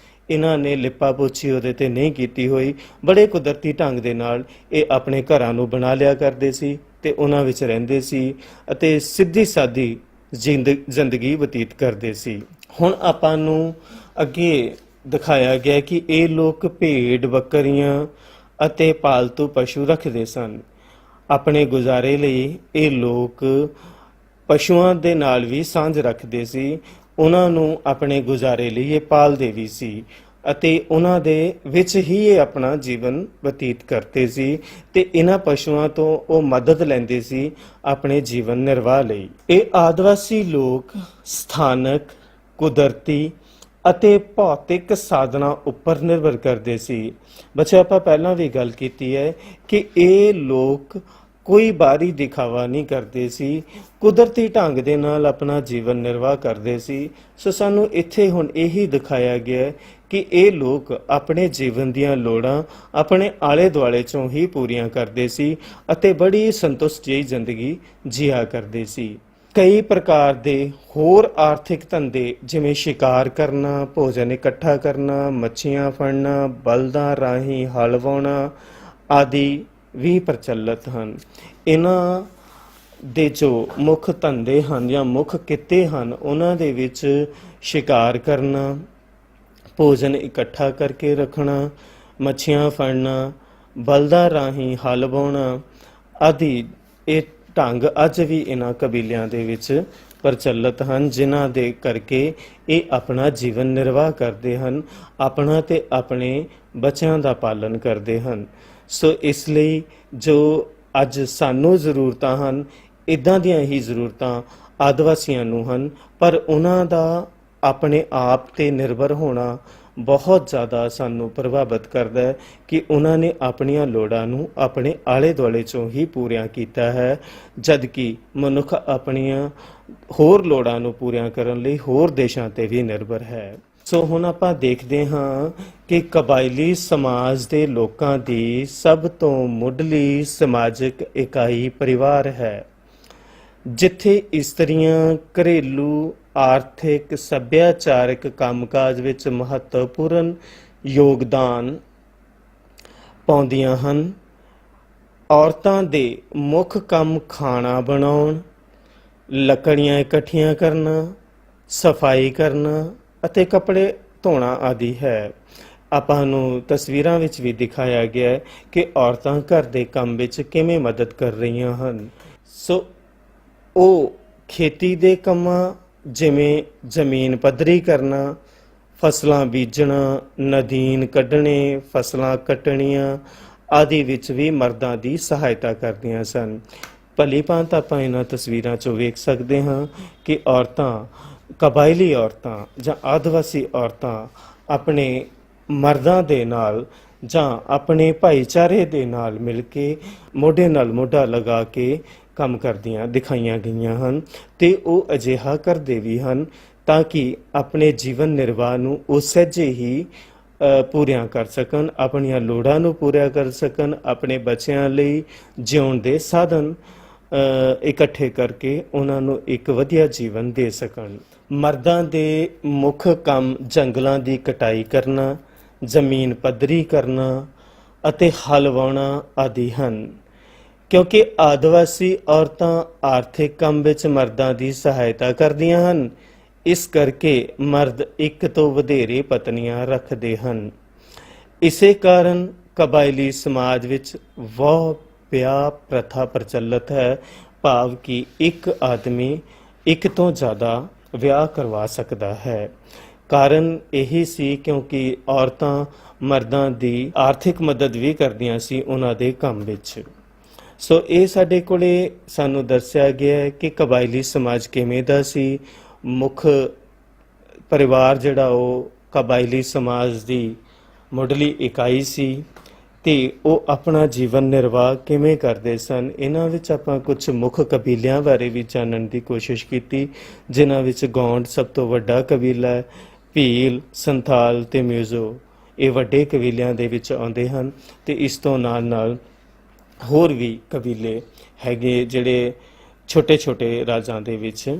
ਇਹਨਾਂ ਨੇ ਲਿਪਾ ਪੋਛੀ ਉਹਦੇ ਤੇ ਨਹੀਂ ਕੀਤੀ ਹੋਈ। ਬੜੇ ਕੁਦਰਤੀ ਢੰਗ ਦੇ ਨਾਲ ਇਹ ਆਪਣੇ ਘਰਾਂ ਨੂੰ ਬਣਾ ਲਿਆ ਕਰਦੇ ਸੀ ਤੇ ਉਹਨਾਂ ਵਿੱਚ ਰਹਿੰਦੇ ਸੀ ਅਤੇ ਸਿੱਧੀ ਸਾਦੀ ਜ਼ਿੰਦਗੀ ਬਤੀਤ ਕਰਦੇ ਸੀ। ਹੁਣ ਆਪਾਂ ਨੂੰ ਅੱਗੇ ਦਿਖਾਇਆ ਗਿਆ ਕਿ ਇਹ ਲੋਕ ਭੇਡ ਬੱਕਰੀਆਂ ਅਤੇ ਪਾਲਤੂ ਪਸ਼ੂ ਰੱਖਦੇ ਸਨ। ਆਪਣੇ ਗੁਜ਼ਾਰੇ ਲਈ ਇਹ ਲੋਕ ਪਸ਼ੂਆਂ ਦੇ ਨਾਲ ਵੀ ਸਾਂਝ ਰੱਖਦੇ ਸੀ। ਉਹਨਾਂ ਨੂੰ ਆਪਣੇ ਗੁਜ਼ਾਰੇ ਲਈ ਇਹ ਪਾਲਦੇ ਵੀ ਸੀ ਅਤੇ ਉਹਨਾਂ ਦੇ ਵਿੱਚ ਹੀ ਇਹ ਆਪਣਾ ਜੀਵਨ ਬਤੀਤ ਕਰਦੇ ਸੀ ਤੇ ਇਹਨਾਂ ਪਸ਼ੂਆਂ ਤੋਂ ਉਹ ਮਦਦ ਲੈਂਦੇ ਸੀ ਆਪਣੇ ਜੀਵਨ ਨਿਰਵਾਹ ਲਈ। ਇਹ ਆਦਿਵਾਸੀ ਲੋਕ ਸਥਾਨਕ, ਕੁਦਰਤੀ ਅਤੇ ਭੌਤਿਕ ਸਾਧਨਾਂ ਉੱਪਰ ਨਿਰਭਰ ਕਰਦੇ ਸੀ। ਬੱਚੇ ਆਪਾਂ ਪਹਿਲਾਂ ਵੀ ਗੱਲ ਕੀਤੀ ਹੈ ਕਿ ਇਹ ਲੋਕ ਕੋਈ ਬਾਹਰੀ ਦਿਖਾਵਾ ਨਹੀਂ ਕਰਦੇ ਸੀ, ਕੁਦਰਤੀ ਢੰਗ ਦੇ ਨਾਲ ਆਪਣਾ ਜੀਵਨ ਨਿਰਵਾਹ ਕਰਦੇ ਸੀ। ਸੋ ਸਾਨੂੰ ਇੱਥੇ ਹੁਣ ਇਹੀ ਦਿਖਾਇਆ ਗਿਆ ਕਿ ਇਹ ਲੋਕ ਆਪਣੇ ਜੀਵਨ ਦੀਆਂ ਲੋੜਾਂ ਆਪਣੇ ਆਲੇ ਦੁਆਲੇ ਚੋਂ ਹੀ ਪੂਰੀਆਂ ਕਰਦੇ ਸੀ ਅਤੇ ਬੜੀ ਸੰਤੁਸ਼ਟ ਜਿਹੀ ਜ਼ਿੰਦਗੀ ਜੀਆ ਕਰਦੇ ਸੀ। ਕਈ ਪ੍ਰਕਾਰ ਦੇ ਹੋਰ ਆਰਥਿਕ ਧੰਦੇ ਜਿਵੇਂ ਸ਼ਿਕਾਰ ਕਰਨਾ, ਭੋਜਨ ਇਕੱਠਾ ਕਰਨਾ, ਮੱਛੀਆਂ ਫੜਨਾ, ਬਲਦਾਂ ਰਾਹੀਂ ਹਲ ਵਾਹੁਣਾ ਆਦਿ ਵੀ ਪ੍ਰਚਲਿਤ ਹਨ। ਇਹਨਾਂ ਦੇ ਜੋ ਮੁੱਖ ਧੰਦੇ ਹਨ ਜਾਂ ਮੁੱਖ ਕਿੱਤੇ ਹਨ ਉਹਨਾਂ ਦੇ ਵਿੱਚ ਸ਼ਿਕਾਰ ਕਰਨਾ, ਭੋਜਨ ਇਕੱਠਾ ਕਰਕੇ ਰੱਖਣਾ, ਮੱਛੀਆਂ ਫੜਨਾ, ਬਲਦਾਂ ਰਾਹੀਂ ਹਲ ਵਾਹੁਣਾ ਆਦਿ ਇਹ ਢੰਗ ਅੱਜ ਵੀ ਇਹਨਾਂ ਕਬੀਲਿਆਂ ਦੇ ਵਿੱਚ ਪ੍ਰਚਲਿਤ ਹਨ, ਜਿਨ੍ਹਾਂ ਦੇ ਕਰਕੇ ਇਹ ਆਪਣਾ ਜੀਵਨ ਨਿਰਵਾਹ ਕਰਦੇ ਹਨ, ਆਪਣਾ ਤੇ ਆਪਣੇ ਬੱਚਿਆਂ ਦਾ ਪਾਲਣ ਕਰਦੇ ਹਨ। ਸੋ ਇਸ ਲਈ ਜੋ ਅੱਜ ਸਾਨੂੰ ਜ਼ਰੂਰਤਾਂ ਹਨ ਇੱਦਾਂ ਦੀਆਂ ਹੀ ਜ਼ਰੂਰਤਾਂ ਆਦਿਵਾਸੀਆਂ ਨੂੰ ਹਨ, ਪਰ ਉਹਨਾਂ ਦਾ ਆਪਣੇ ਆਪ ਤੇ ਨਿਰਭਰ ਹੋਣਾ ਬਹੁਤ ਜ਼ਿਆਦਾ ਸਾਨੂੰ ਪ੍ਰਭਾਵਿਤ ਕਰਦਾ ਹੈ ਕਿ ਉਹਨਾਂ ਨੇ ਆਪਣੀਆਂ ਲੋੜਾਂ ਨੂੰ ਆਪਣੇ ਆਲੇ ਦੁਆਲੇ ਚੋਂ ਹੀ ਪੂਰੀਆਂ ਕੀਤਾ ਹੈ, ਜਦ ਕਿ ਮਨੁੱਖ ਆਪਣੀਆਂ ਹੋਰ ਲੋੜਾਂ ਨੂੰ ਪੂਰੀਆਂ ਕਰਨ ਲਈ ਹੋਰ ਦੇਸ਼ਾਂ ਤੇ ਵੀ ਨਿਰਭਰ ਹੈ। ਸੋ ਹੁਣ ਆਪਾਂ ਦੇਖਦੇ ਹਾਂ ਕਿ ਕਬਾਇਲੀ ਸਮਾਜ ਦੇ ਲੋਕਾਂ ਦੀ ਸਭ ਤੋਂ ਮੁੱਢਲੀ ਸਮਾਜਿਕ ਇਕਾਈ ਪਰਿਵਾਰ ਹੈ, ਜਿੱਥੇ ਇਸਤਰੀਆਂ ਘਰੇਲੂ, ਆਰਥਿਕ, ਸੱਭਿਆਚਾਰਕ ਕੰਮਕਾਜ ਵਿੱਚ ਮਹੱਤਵਪੂਰਨ ਯੋਗਦਾਨ ਪਾਉਂਦੀਆਂ ਹਨ। ਔਰਤਾਂ ਦੇ ਮੁੱਖ ਕੰਮ ਖਾਣਾ ਬਣਾਉਣ, ਲੱਕੜੀਆਂ ਇਕੱਠੀਆਂ ਕਰਨਾ, ਸਫਾਈ ਕਰਨਾ ਅਤੇ ਕੱਪੜੇ ਧੋਣਾ ਆਦਿ ਹੈ। ਆਪਾਂ ਨੂੰ ਤਸਵੀਰਾਂ ਵਿੱਚ ਵੀ ਦਿਖਾਇਆ ਗਿਆ ਹੈ ਕਿ ਔਰਤਾਂ ਘਰ ਦੇ ਕੰਮ ਵਿੱਚ ਕਿਵੇਂ ਮਦਦ ਕਰ ਰਹੀਆਂ ਹਨ। ਸੋ ਉਹ ਖੇਤੀ ਦੇ ਕੰਮਾਂ ਜਿਵੇਂ ਜ਼ਮੀਨ ਪੱਧਰੀ ਕਰਨਾ, ਫਸਲਾਂ ਬੀਜਣਾ, ਨਦੀਨ ਕੱਢਣੇ, ਫਸਲਾਂ ਕੱਟਣੀਆਂ ਆਦਿ ਵਿੱਚ ਵੀ ਮਰਦਾਂ ਦੀ ਸਹਾਇਤਾ ਕਰਦੀਆਂ ਸਨ। ਭਲੀ ਭਾਂਤ ਆਪਾਂ ਇਹਨਾਂ ਤਸਵੀਰਾਂ 'ਚੋਂ ਵੇਖ ਸਕਦੇ ਹਾਂ ਕਿ ਔਰਤਾਂ, ਕਬਾਇਲੀ ਔਰਤਾਂ ਜਾਂ ਆਦਿਵਾਸੀ ਔਰਤਾਂ ਆਪਣੇ ਮਰਦਾਂ ਦੇ ਨਾਲ ਜਾਂ ਆਪਣੇ ਭਾਈਚਾਰੇ ਦੇ ਨਾਲ ਮਿਲ ਕੇ ਮੋਢੇ ਨਾਲ ਮੋਢਾ ਲਗਾ ਕੇ ਕੰਮ ਕਰਦੀਆਂ ਦਿਖਾਈਆਂ ਗਈਆਂ ਹਨ ਤੇ ਉਹ ਅਜਿਹਾ ਕਰਦੇ ਵੀ ਹਨ ਤਾਂ ਕਿ ਆਪਣੇ ਜੀਵਨ ਨਿਰਵਾਹ ਨੂੰ ਉਹ ਸਹਿਜੇ ਹੀ ਪੂਰੀਆਂ ਕਰ ਸਕਣ, ਆਪਣੀਆਂ ਲੋੜਾਂ ਨੂੰ ਪੂਰਾ ਕਰ ਸਕਣ, ਆਪਣੇ ਬੱਚਿਆਂ ਲਈ ਜਿਉਣ ਦੇ ਸਾਧਨ ਇਕੱਠੇ ਕਰਕੇ ਉਹਨਾਂ ਨੂੰ ਇੱਕ ਵਧੀਆ ਜੀਵਨ ਦੇ ਸਕਣ। ਮਰਦਾਂ ਦੇ ਮੁੱਖ ਕੰਮ ਜੰਗਲਾਂ ਦੀ ਕਟਾਈ ਕਰਨਾ, ਜ਼ਮੀਨ ਪੱਧਰੀ ਕਰਨਾ ਅਤੇ ਹਲ ਵਾਹੁਣਾ ਆਦਿ ਹਨ। ਕਿਉਂਕਿ ਆਦਿਵਾਸੀ ਔਰਤਾਂ ਆਰਥਿਕ ਕੰਮ ਵਿੱਚ ਮਰਦਾਂ ਦੀ ਸਹਾਇਤਾ ਕਰਦੀਆਂ ਹਨ, ਇਸ ਕਰਕੇ ਮਰਦ ਇੱਕ ਤੋਂ ਵਧੇਰੇ ਪਤਨੀਆਂ ਰੱਖਦੇ ਹਨ। ਇਸੇ ਕਾਰਨ ਕਬਾਇਲੀ ਸਮਾਜ ਵਿੱਚ ਬਹੁ ਵਿਆਹ ਪ੍ਰਥਾ ਪ੍ਰਚਲਿਤ ਹੈ, ਭਾਵ ਕਿ ਇੱਕ ਆਦਮੀ ਇੱਕ ਤੋਂ ਜ਼ਿਆਦਾ ਵਿਆਹ ਕਰਵਾ ਸਕਦਾ ਹੈ। ਕਾਰਨ ਇਹੀ ਸੀ ਕਿਉਂਕਿ ਔਰਤਾਂ ਮਰਦਾਂ ਦੀ ਆਰਥਿਕ ਮਦਦ ਵੀ ਕਰਦੀਆਂ ਸੀ ਉਹਨਾਂ ਦੇ ਕੰਮ ਵਿੱਚ। ਸੋ ਇਹ ਸਾਡੇ ਕੋਲੇ ਸਾਨੂੰ ਦੱਸਿਆ ਗਿਆ ਹੈ ਕਿ ਕਬਾਇਲੀ ਸਮਾਜ ਕਿਵੇਂ ਦਾ ਸੀ। ਮੁੱਖ ਪਰਿਵਾਰ ਜਿਹੜਾ ਉਹ ਕਬਾਇਲੀ ਸਮਾਜ ਦੀ ਮੁੱਢਲੀ ਇਕਾਈ ਸੀ ਤੇ ਉਹ ਆਪਣਾ ਜੀਵਨ ਨਿਰਵਾਹ ਕਿਵੇਂ ਕਰਦੇ ਸਨ। ਇਹਨਾਂ ਵਿੱਚ ਆਪਾਂ ਕੁਝ ਮੁੱਖ ਕਬੀਲਿਆਂ ਬਾਰੇ ਵੀ ਜਾਣਨ ਦੀ ਕੋਸ਼ਿਸ਼ ਕੀਤੀ, ਜਿਨ੍ਹਾਂ ਵਿੱਚ ਗੌਂਡ ਸਭ ਤੋਂ ਵੱਡਾ ਕਬੀਲਾ ਹੈ, ਭੀਲ, ਸੰਥਾਲ ਤੇ ਮਿਊਜ਼ੋ ਇਹ ਵੱਡੇ ਕਬੀਲਿਆਂ ਦੇ ਵਿੱਚ ਆਉਂਦੇ ਹਨ ਤੇ ਇਸ ਤੋਂ ਨਾਲ ਨਾਲ ਹੋਰ ਵੀ ਕਬੀਲੇ ਹੈਗੇ ਜਿਹੜੇ ਛੋਟੇ ਛੋਟੇ ਰਾਜਾਂ ਦੇ ਵਿੱਚ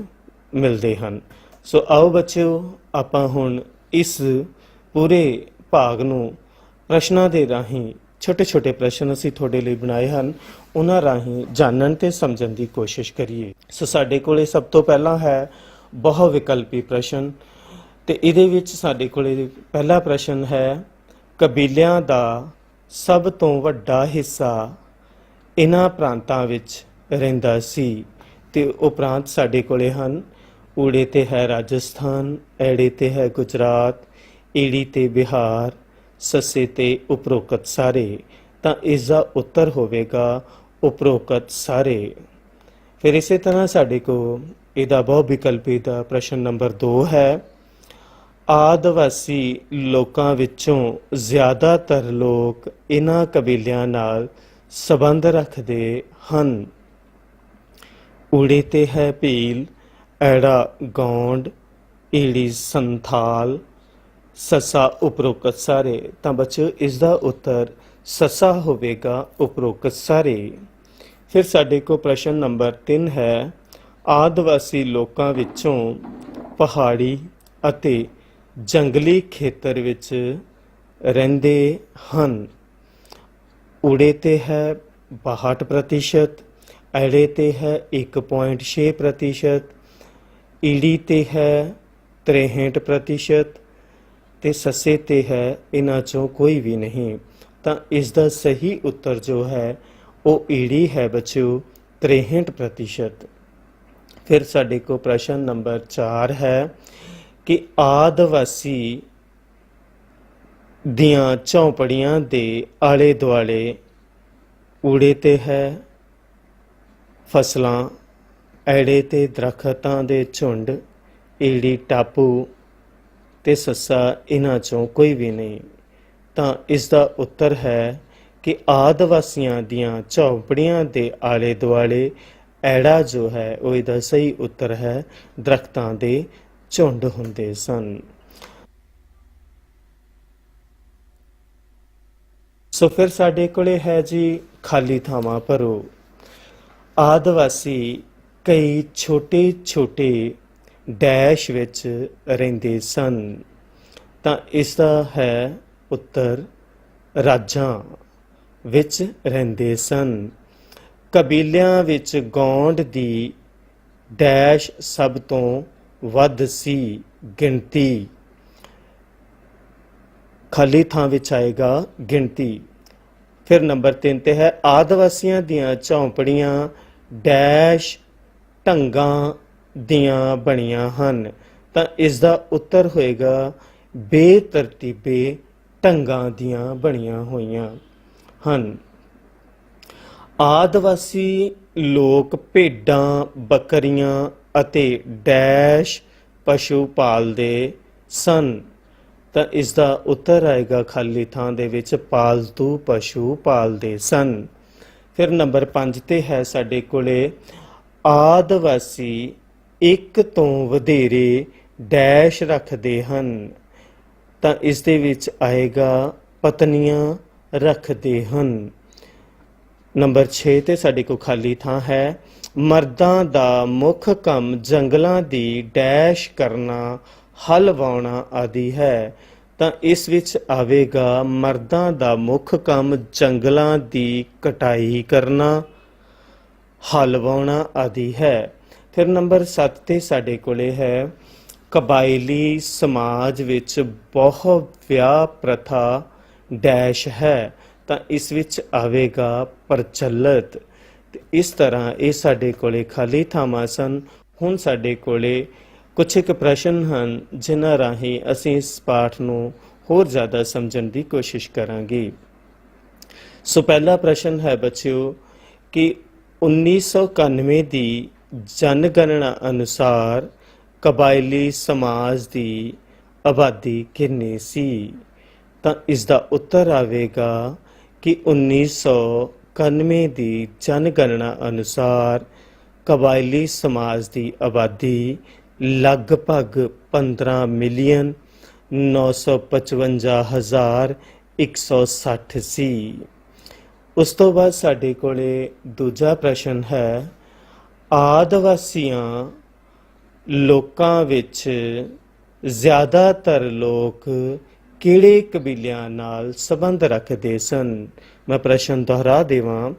ਮਿਲਦੇ ਹਨ। ਸੋ ਆਓ ਬੱਚਿਓ, ਆਪਾਂ ਹੁਣ ਇਸ ਪੂਰੇ ਭਾਗ ਨੂੰ ਪ੍ਰਸ਼ਨਾਂ ਦੇ ਰਾਹੀਂ, ਛੋਟੇ ਛੋਟੇ ਪ੍ਰਸ਼ਨ ਅਸੀਂ ਤੁਹਾਡੇ ਲਈ ਬਣਾਏ ਹਨ, ਉਹਨਾਂ ਰਾਹੀਂ ਜਾਣਨ ਤੇ ਸਮਝਣ ਦੀ ਕੋਸ਼ਿਸ਼ ਕਰੀਏ। ਸੋ ਸਾਡੇ ਕੋਲੇ ਸਭ ਤੋਂ ਪਹਿਲਾਂ ਹੈ ਬਹੁ ਵਿਕਲਪੀ ਪ੍ਰਸ਼ਨ ਤੇ ਇਹਦੇ ਵਿੱਚ ਸਾਡੇ ਕੋਲੇ ਪਹਿਲਾ ਪ੍ਰਸ਼ਨ ਹੈ, ਕਬੀਲਿਆਂ ਦਾ ਸਭ ਤੋਂ ਵੱਡਾ ਹਿੱਸਾ ਇਹਨਾਂ ਪ੍ਰਾਂਤਾਂ ਵਿੱਚ ਰਹਿੰਦਾ ਸੀ ਤੇ ਉਹ ਪ੍ਰਾਂਤ ਸਾਡੇ ਕੋਲੇ ਹਨ। ਊੜੇ ਤੇ ਹੈ ਰਾਜਸਥਾਨ, ਐੜੇ ਤੇ ਹੈ ਗੁਜਰਾਤ, ਈੜੀ ਤੇ ਬਿਹਾਰ, ਸੱਸੇ ਤੇ ਉਪਰੋਕਤ ਸਾਰੇ। ਤਾਂ ਇਸ ਦਾ ਉੱਤਰ ਹੋਵੇਗਾ ਉਪਰੋਕਤ ਸਾਰੇ। ਫਿਰ ਇਸੇ ਤਰ੍ਹਾਂ ਸਾਡੇ ਕੋਲ ਇਹਦਾ ਬਹੁ ਵਿਕਲਪੀ ਦਾ ਪ੍ਰਸ਼ਨ ਨੰਬਰ 2 ਹੈ, ਆਦਿਵਾਸੀ ਲੋਕਾਂ ਵਿੱਚੋਂ ਜ਼ਿਆਦਾਤਰ ਲੋਕ ਇਹਨਾਂ ਕਬੀਲਿਆਂ ਨਾਲ ਸੰਬੰਧ ਰੱਖਦੇ ਹਨ। ਊੜੇ ਤੇ ਹੈ ਭੀਲ, ਐੜਾ ਗੌਂਡ, ਈੜੀ ਸੰਥਾਲ, ਸੱਸਾ ਉਪਰੋਕਤ ਸਾਰੇ। ਤਾਂ ਬੱਚਿਓ ਇਸ ਦਾ ਉੱਤਰ ਸੱਸਾ ਹੋਵੇਗਾ, ਉਪਰੋਕਤ ਸਾਰੇ। ਫਿਰ ਸਾਡੇ ਕੋਲ ਪ੍ਰਸ਼ਨ ਨੰਬਰ 3 ਹੈ, ਆਦਿਵਾਸੀ ਲੋਕਾਂ ਵਿੱਚੋਂ ਪਹਾੜੀ ਅਤੇ ਜੰਗਲੀ ਖੇਤਰ ਵਿੱਚ ਰਹਿੰਦੇ ਹਨ। ਊੜੇ ਤੇ ਹੈ 62%, ਐੜੇ ਤੇ ਹੈ 1.6%, ਈੜੀ ਤੇ ਹੈ 63% ਤੇ ਸੱਸੇ ਤੇ ਹੈ ਇਹਨਾਂ ਚੋਂ ਕੋਈ ਵੀ ਨਹੀਂ। ਤਾਂ ਇਸ ਦਾ ਸਹੀ ਉੱਤਰ ਜੋ ਹੈ ਉਹ ਈੜੀ ਹੈ ਬੱਚਿਓ, 63%। ਫਿਰ ਸਾਡੇ ਕੋਲ ਪ੍ਰਸ਼ਨ ਨੰਬਰ 4 ਹੈ ਕਿ ਆਦਿਵਾਸੀ ਦੀਆਂ ਝੌਂਪੜੀਆਂ ਦੇ ਆਲੇ ਦੁਆਲੇ ਊੜੇ ਤੇ ਹੈ ਫਸਲਾਂ, ਐੜੇ ਤੇ ਦਰਖਤਾਂ ਦੇ ਝੁੰਡ, ਈੜੀ ਟਾਪੂ ਤੇ ਸੱਸਾ ਇਹਨਾਂ ਚੋਂ ਕੋਈ ਵੀ ਨਹੀਂ। ਤਾਂ ਇਸ ਦਾ ਉੱਤਰ ਹੈ ਕਿ ਆਦਿਵਾਸੀਆਂ ਦੀਆਂ ਝੌਂਪੜੀਆਂ ਦੇ ਆਲੇ ਦੁਆਲੇ ਐੜਾ ਜੋ ਹੈ ਉਹ ਇਹਦਾ ਸਹੀ ਉੱਤਰ ਹੈ, ਦਰਖਤਾਂ ਦੇ ਝੁੰਡ ਹੁੰਦੇ ਸਨ। ਸੋ ਫਿਰ ਸਾਡੇ ਕੋਲੇ ਹੈ ਜੀ ਖਾਲੀ ਥਾਵਾਂ ਭਰੋ। ਆਦਿਵਾਸੀ ਕਈ ਛੋਟੇ ਛੋਟੇ ਡੈਸ਼ ਵਿੱਚ ਰਹਿੰਦੇ ਸਨ। ਤਾਂ ਇਸ ਦਾ ਹੈ ਉੱਤਰ ਰਾਜਾਂ ਵਿੱਚ ਰਹਿੰਦੇ ਸਨ। ਕਬੀਲਿਆਂ ਵਿੱਚ ਗੌਂਡ ਦੀ ਡੈਸ਼ ਸਭ ਤੋਂ ਵੱਧ ਸੀ ਗਿਣਤੀ। ਖਾਲੀ ਥਾਂ ਵਿੱਚ ਆਏਗਾ ਗਿਣਤੀ। ਫਿਰ ਨੰਬਰ 3 ਤੇ ਹੈ ਆਦਿਵਾਸੀਆਂ ਦੀਆਂ ਝੌਂਪੜੀਆਂ ਡੈਸ਼ ਢੰਗਾਂ ਦੀਆਂ ਬਣੀਆਂ ਹਨ। ਤਾਂ ਇਸ ਦਾ ਉੱਤਰ ਹੋਏਗਾ ਬੇਤਰਤੀਬੇ ਢੰਗਾਂ ਦੀਆਂ ਬਣੀਆਂ ਹੋਈਆਂ ਹਨ। ਆਦਿਵਾਸੀ ਲੋਕ ਭੇਡਾਂ, ਬੱਕਰੀਆਂ ਅਤੇ ਡੈਸ਼ ਪਸ਼ੂ ਪਾਲਦੇ ਸਨ। ਤਾਂ ਇਸ ਦਾ ਉੱਤਰ ਆਏਗਾ ਖਾਲੀ ਥਾਂ ਦੇ ਵਿੱਚ ਪਾਲਤੂ ਪਸ਼ੂ ਪਾਲਦੇ ਸਨ। ਫਿਰ ਨੰਬਰ 5 ਤੇ ਹੈ ਸਾਡੇ ਕੋਲੇ ਆਦਿਵਾਸੀ ਇੱਕ ਤੋਂ ਵਧੇਰੇ ਡੈਸ਼ ਰੱਖਦੇ ਹਨ। ਤਾਂ ਇਸ ਦੇ ਵਿੱਚ ਆਏਗਾ ਪਤਨੀਆਂ ਰੱਖਦੇ ਹਨ। ਨੰਬਰ 6 ਤੇ ਸਾਡੇ ਕੋਲ ਖਾਲੀ ਥਾਂ ਹੈ। ਮਰਦਾਂ ਦਾ ਮੁੱਖ ਕੰਮ ਜੰਗਲਾਂ ਦੀ ਡੈਸ਼ ਕਰਨਾ, ਹਲ ਵਾਹੁਣਾ ਆਦਿ ਹੈ। ਤਾਂ ਇਸ ਵਿੱਚ ਆਵੇਗਾ ਮਰਦਾਂ ਦਾ ਮੁੱਖ ਕੰਮ ਜੰਗਲਾਂ ਦੀ ਕਟਾਈ ਕਰਨਾ, ਹਲ ਵਾਹੁਣਾ ਆਦਿ ਹੈ। ਫਿਰ ਨੰਬਰ 7 ਤੇ ਸਾਡੇ ਕੋਲੇ ਹੈ ਕਬਾਇਲੀ ਸਮਾਜ ਵਿੱਚ ਬਹੁ ਵਿਆਹ ਪ੍ਰਥਾ ਡੈਸ਼ ਹੈ। ਤਾਂ ਇਸ ਵਿੱਚ ਆਵੇਗਾ ਪ੍ਰਚਲਿਤ। ਤੇ ਇਸ ਤਰ੍ਹਾਂ ਇਹ ਸਾਡੇ ਕੋਲੇ ਖਾਲੀ ਥਾਵਾਂ ਸਨ। ਹੁਣ ਸਾਡੇ ਕੋਲੇ ਕੁਝ ਇੱਕ ਪ੍ਰਸ਼ਨ ਹਨ ਜਿਨ੍ਹਾਂ ਰਾਹੀਂ ਅਸੀਂ ਇਸ ਪਾਠ ਨੂੰ ਹੋਰ ਜ਼ਿਆਦਾ ਸਮਝਣ ਦੀ ਕੋਸ਼ਿਸ਼ ਕਰਾਂਗੇ। ਸੋ ਪਹਿਲਾ ਪ੍ਰਸ਼ਨ ਹੈ ਬੱਚਿਓ ਕਿ 1991 ਦੀ ਜਨਗਣਨਾ ਅਨੁਸਾਰ ਕਬਾਇਲੀ ਸਮਾਜ ਦੀ ਆਬਾਦੀ ਕਿੰਨੀ ਸੀ? ਤਾਂ ਇਸ ਦਾ ਉੱਤਰ ਆਵੇਗਾ ਕਿ 1991 ਦੀ ਜਨਗਣਨਾ ਅਨੁਸਾਰ ਕਬਾਇਲੀ ਸਮਾਜ ਦੀ ਆਬਾਦੀ ਲਗਭਗ 15,955,160 ਸੀ। ਉਸ ਤੋਂ ਬਾਅਦ ਸਾਡੇ ਕੋਲੇ ਦੂਜਾ ਪ੍ਰਸ਼ਨ ਹੈ ਆਦਿਵਾਸੀਆਂ ਲੋਕਾਂ ਵਿੱਚ ਜ਼ਿਆਦਾਤਰ ਲੋਕ ਕਿਹੜੇ ਕਬੀਲਿਆਂ ਨਾਲ ਸੰਬੰਧ ਰੱਖਦੇ ਸਨ? ਮੈਂ ਪ੍ਰਸ਼ਨ ਦੁਹਰਾ ਦੇਵਾਂ।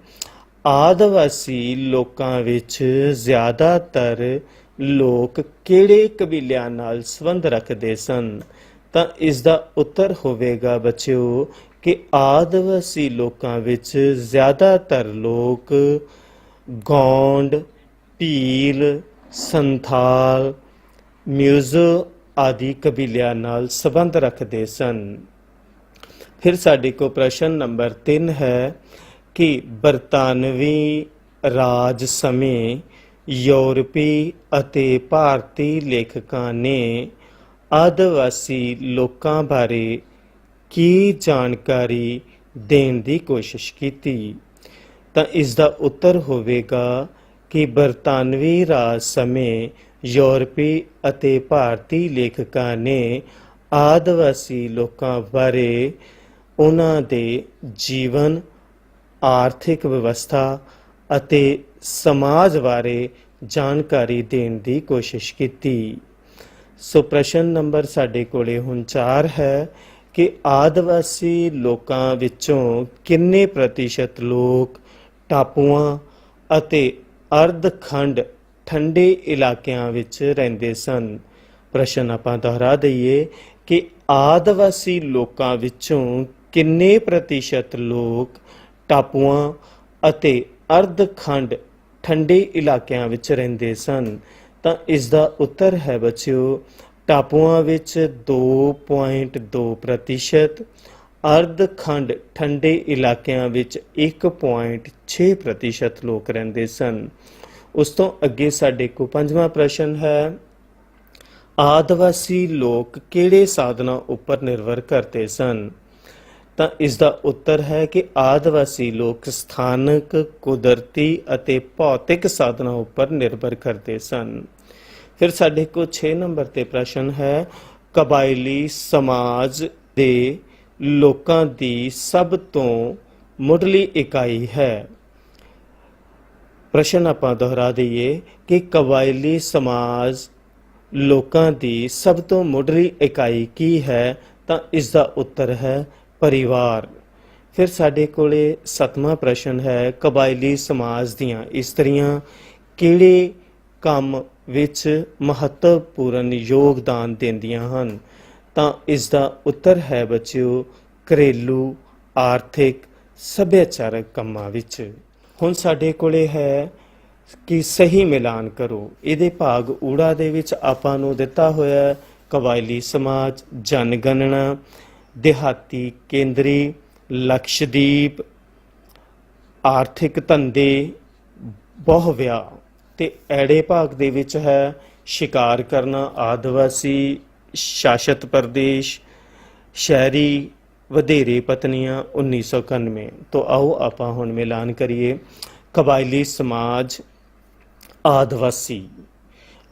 ਆਦਿਵਾਸੀ ਲੋਕਾਂ ਵਿੱਚ ਜ਼ਿਆਦਾਤਰ ਲੋਕ ਕਿਹੜੇ ਕਬੀਲਿਆਂ ਨਾਲ ਸੰਬੰਧ ਰੱਖਦੇ ਸਨ? ਤਾਂ ਇਸ ਦਾ ਉੱਤਰ ਹੋਵੇਗਾ ਬੱਚਿਓ ਕਿ ਆਦਿਵਾਸੀ ਲੋਕਾਂ ਵਿੱਚ ਜ਼ਿਆਦਾਤਰ ਲੋਕ ਗੌਂਡ, ਭੀਲ, ਸੰਥਾਲ, ਮਿਊਜ਼ੋ ਆਦਿ ਕਬੀਲਿਆਂ ਨਾਲ ਸੰਬੰਧ ਰੱਖਦੇ ਸਨ। ਫਿਰ ਸਾਡੇ ਕੋਲ ਪ੍ਰਸ਼ਨ ਨੰਬਰ 3 ਹੈ ਕਿ ਬਰਤਾਨਵੀ ਰਾਜ ਸਮੇਂ ਯੂਰਪੀ ਅਤੇ ਭਾਰਤੀ ਲੇਖਕਾਂ ਨੇ ਆਦਿਵਾਸੀ ਲੋਕਾਂ ਬਾਰੇ ਕੀ ਜਾਣਕਾਰੀ ਦੇਣ ਦੀ ਕੋਸ਼ਿਸ਼ ਕੀਤੀ? ਤਾਂ ਇਸ ਦਾ ਉੱਤਰ ਹੋਵੇਗਾ ਕਿ ਬਰਤਾਨਵੀ ਰਾਜ ਸਮੇਂ ਯੂਰਪੀ ਅਤੇ ਭਾਰਤੀ ਲੇਖਕਾਂ ਨੇ ਆਦਿਵਾਸੀ ਲੋਕਾਂ ਬਾਰੇ ਉਹਨਾਂ ਦੇ ਜੀਵਨ, ਆਰਥਿਕ ਵਿਵਸਥਾ ਅਤੇ ਸਮਾਜ ਬਾਰੇ ਜਾਣਕਾਰੀ ਦੇਣ ਦੀ ਕੋਸ਼ਿਸ਼ ਕੀਤੀ। ਸੋ ਪ੍ਰਸ਼ਨ ਨੰਬਰ ਸਾਡੇ ਕੋਲੇ ਹੁਣ 4 ਹੈ ਕਿ ਆਦਿਵਾਸੀ ਲੋਕਾਂ ਵਿੱਚੋਂ ਕਿੰਨੇ ਪ੍ਰਤੀਸ਼ਤ ਲੋਕ ਟਾਪੂਆਂ ਅਤੇ ਅਰਧ-ਖੰਡ ਠੰਡੇ ਇਲਾਕਿਆਂ ਵਿੱਚ ਰਹਿੰਦੇ ਸਨ? ਪ੍ਰਸ਼ਨ ਆਪਾਂ ਦੁਹਰਾ ਦਈਏ ਕਿ ਆਦਿਵਾਸੀ ਲੋਕਾਂ ਵਿੱਚੋਂ ਕਿੰਨੇ ਪ੍ਰਤੀਸ਼ਤ ਲੋਕ ਟਾਪੂਆਂ ਅਤੇ ਅਰਧ-ਖੰਡ ਠੰਡੇ ਇਲਾਕਿਆਂ ਵਿੱਚ ਰਹਿੰਦੇ ਸਨ? ਤਾਂ ਇਸ ਦਾ ਉੱਤਰ ਹੈ ਬੱਚਿਓ ਟਾਪੂਆਂ ਵਿੱਚ 2.2%, ਅਰਧ-ਖੰਡ ਠੰਡੇ ਇਲਾਕਿਆਂ ਵਿੱਚ 1.6% ਲੋਕ ਰਹਿੰਦੇ ਸਨ। ਉਸ ਤੋਂ ਅੱਗੇ ਸਾਡੇ ਕੋਲ 5ਵਾਂ ਪ੍ਰਸ਼ਨ ਹੈ ਆਦਿਵਾਸੀ ਲੋਕ ਕਿਹੜੇ ਸਾਧਨਾਂ ਉੱਪਰ ਨਿਰਭਰ ਕਰਦੇ ਸਨ? ਤਾਂ ਇਸ ਦਾ ਉੱਤਰ ਹੈ ਕਿ ਆਦਿਵਾਸੀ ਲੋਕ ਸਥਾਨਕ, ਕੁਦਰਤੀ ਅਤੇ ਭੌਤਿਕ ਸਾਧਨਾਂ ਉੱਪਰ ਨਿਰਭਰ ਕਰਦੇ ਸਨ। ਫਿਰ ਸਾਡੇ ਕੋਲ 6 ਨੰਬਰ ਤੇ ਪ੍ਰਸ਼ਨ ਹੈ ਕਬਾਇਲੀ ਸਮਾਜ ਦੇ ਲੋਕਾਂ ਦੀ ਸਭ ਤੋਂ ਮੁੱਢਲੀ ਇਕਾਈ ਹੈ। ਪ੍ਰਸ਼ਨ ਆਪਾਂ ਦੁਹਰਾ ਦਈਏ ਕਿ ਕਬਾਇਲੀ ਸਮਾਜ ਲੋਕਾਂ ਦੀ ਸਭ ਤੋਂ ਮੁੱਢਲੀ ਇਕਾਈ ਕੀ ਹੈ? ਤਾਂ ਇਸ ਦਾ ਉੱਤਰ ਹੈ ਪਰਿਵਾਰ। ਫਿਰ ਸਾਡੇ ਕੋਲੇ 7ਵਾਂ ਪ੍ਰਸ਼ਨ ਹੈ ਕਬਾਇਲੀ ਸਮਾਜ ਦੀਆਂ ਇਸਤਰੀਆਂ ਕਿਹੜੇ ਕੰਮ ਵਿੱਚ ਮਹੱਤਵਪੂਰਨ ਯੋਗਦਾਨ ਦਿੰਦੀਆਂ ਹਨ? ਤਾਂ ਇਸ ਦਾ ਉੱਤਰ ਹੈ ਬੱਚਿਓ ਘਰੇਲੂ, ਆਰਥਿਕ, ਸੱਭਿਆਚਾਰਕ ਕੰਮਾਂ ਵਿੱਚ। ਹੁਣ ਸਾਡੇ ਕੋਲੇ ਹੈ ਕਿ ਸਹੀ ਮਿਲਾਨ ਕਰੋ। ਇਹਦੇ ਭਾਗ ਊੜਾ ਦੇ ਵਿੱਚ ਆਪਾਂ ਨੂੰ ਦਿੱਤਾ ਹੋਇਆ ਕਬਾਇਲੀ ਸਮਾਜ, ਜਨਗਣਨਾ, ਦਿਹਾਤੀ ਕੇਂਦਰੀ, ਲਕਸ਼ਦੀਪ, ਆਰਥਿਕ ਧੰਦੇ, ਬਹੁ ਵਿਆਹ। ਤੇ ਐੜੇ ਭਾਗ ਦੇ ਵਿੱਚ ਹੈ ਸ਼ਿਕਾਰ ਕਰਨਾ, ਆਦਿਵਾਸੀ ਸ਼ਾਸਤ ਪ੍ਰਦੇਸ਼, ਸ਼ਹਿਰੀ, ਵਧੇਰੇ ਪਤਨੀਆਂ 1991। ਤੋਂ ਆਓ ਆਪਾਂ ਹੁਣ ਮਿਲਾਨ ਕਰੀਏ ਕਬਾਇਲੀ ਸਮਾਜ, ਆਦਿਵਾਸੀ।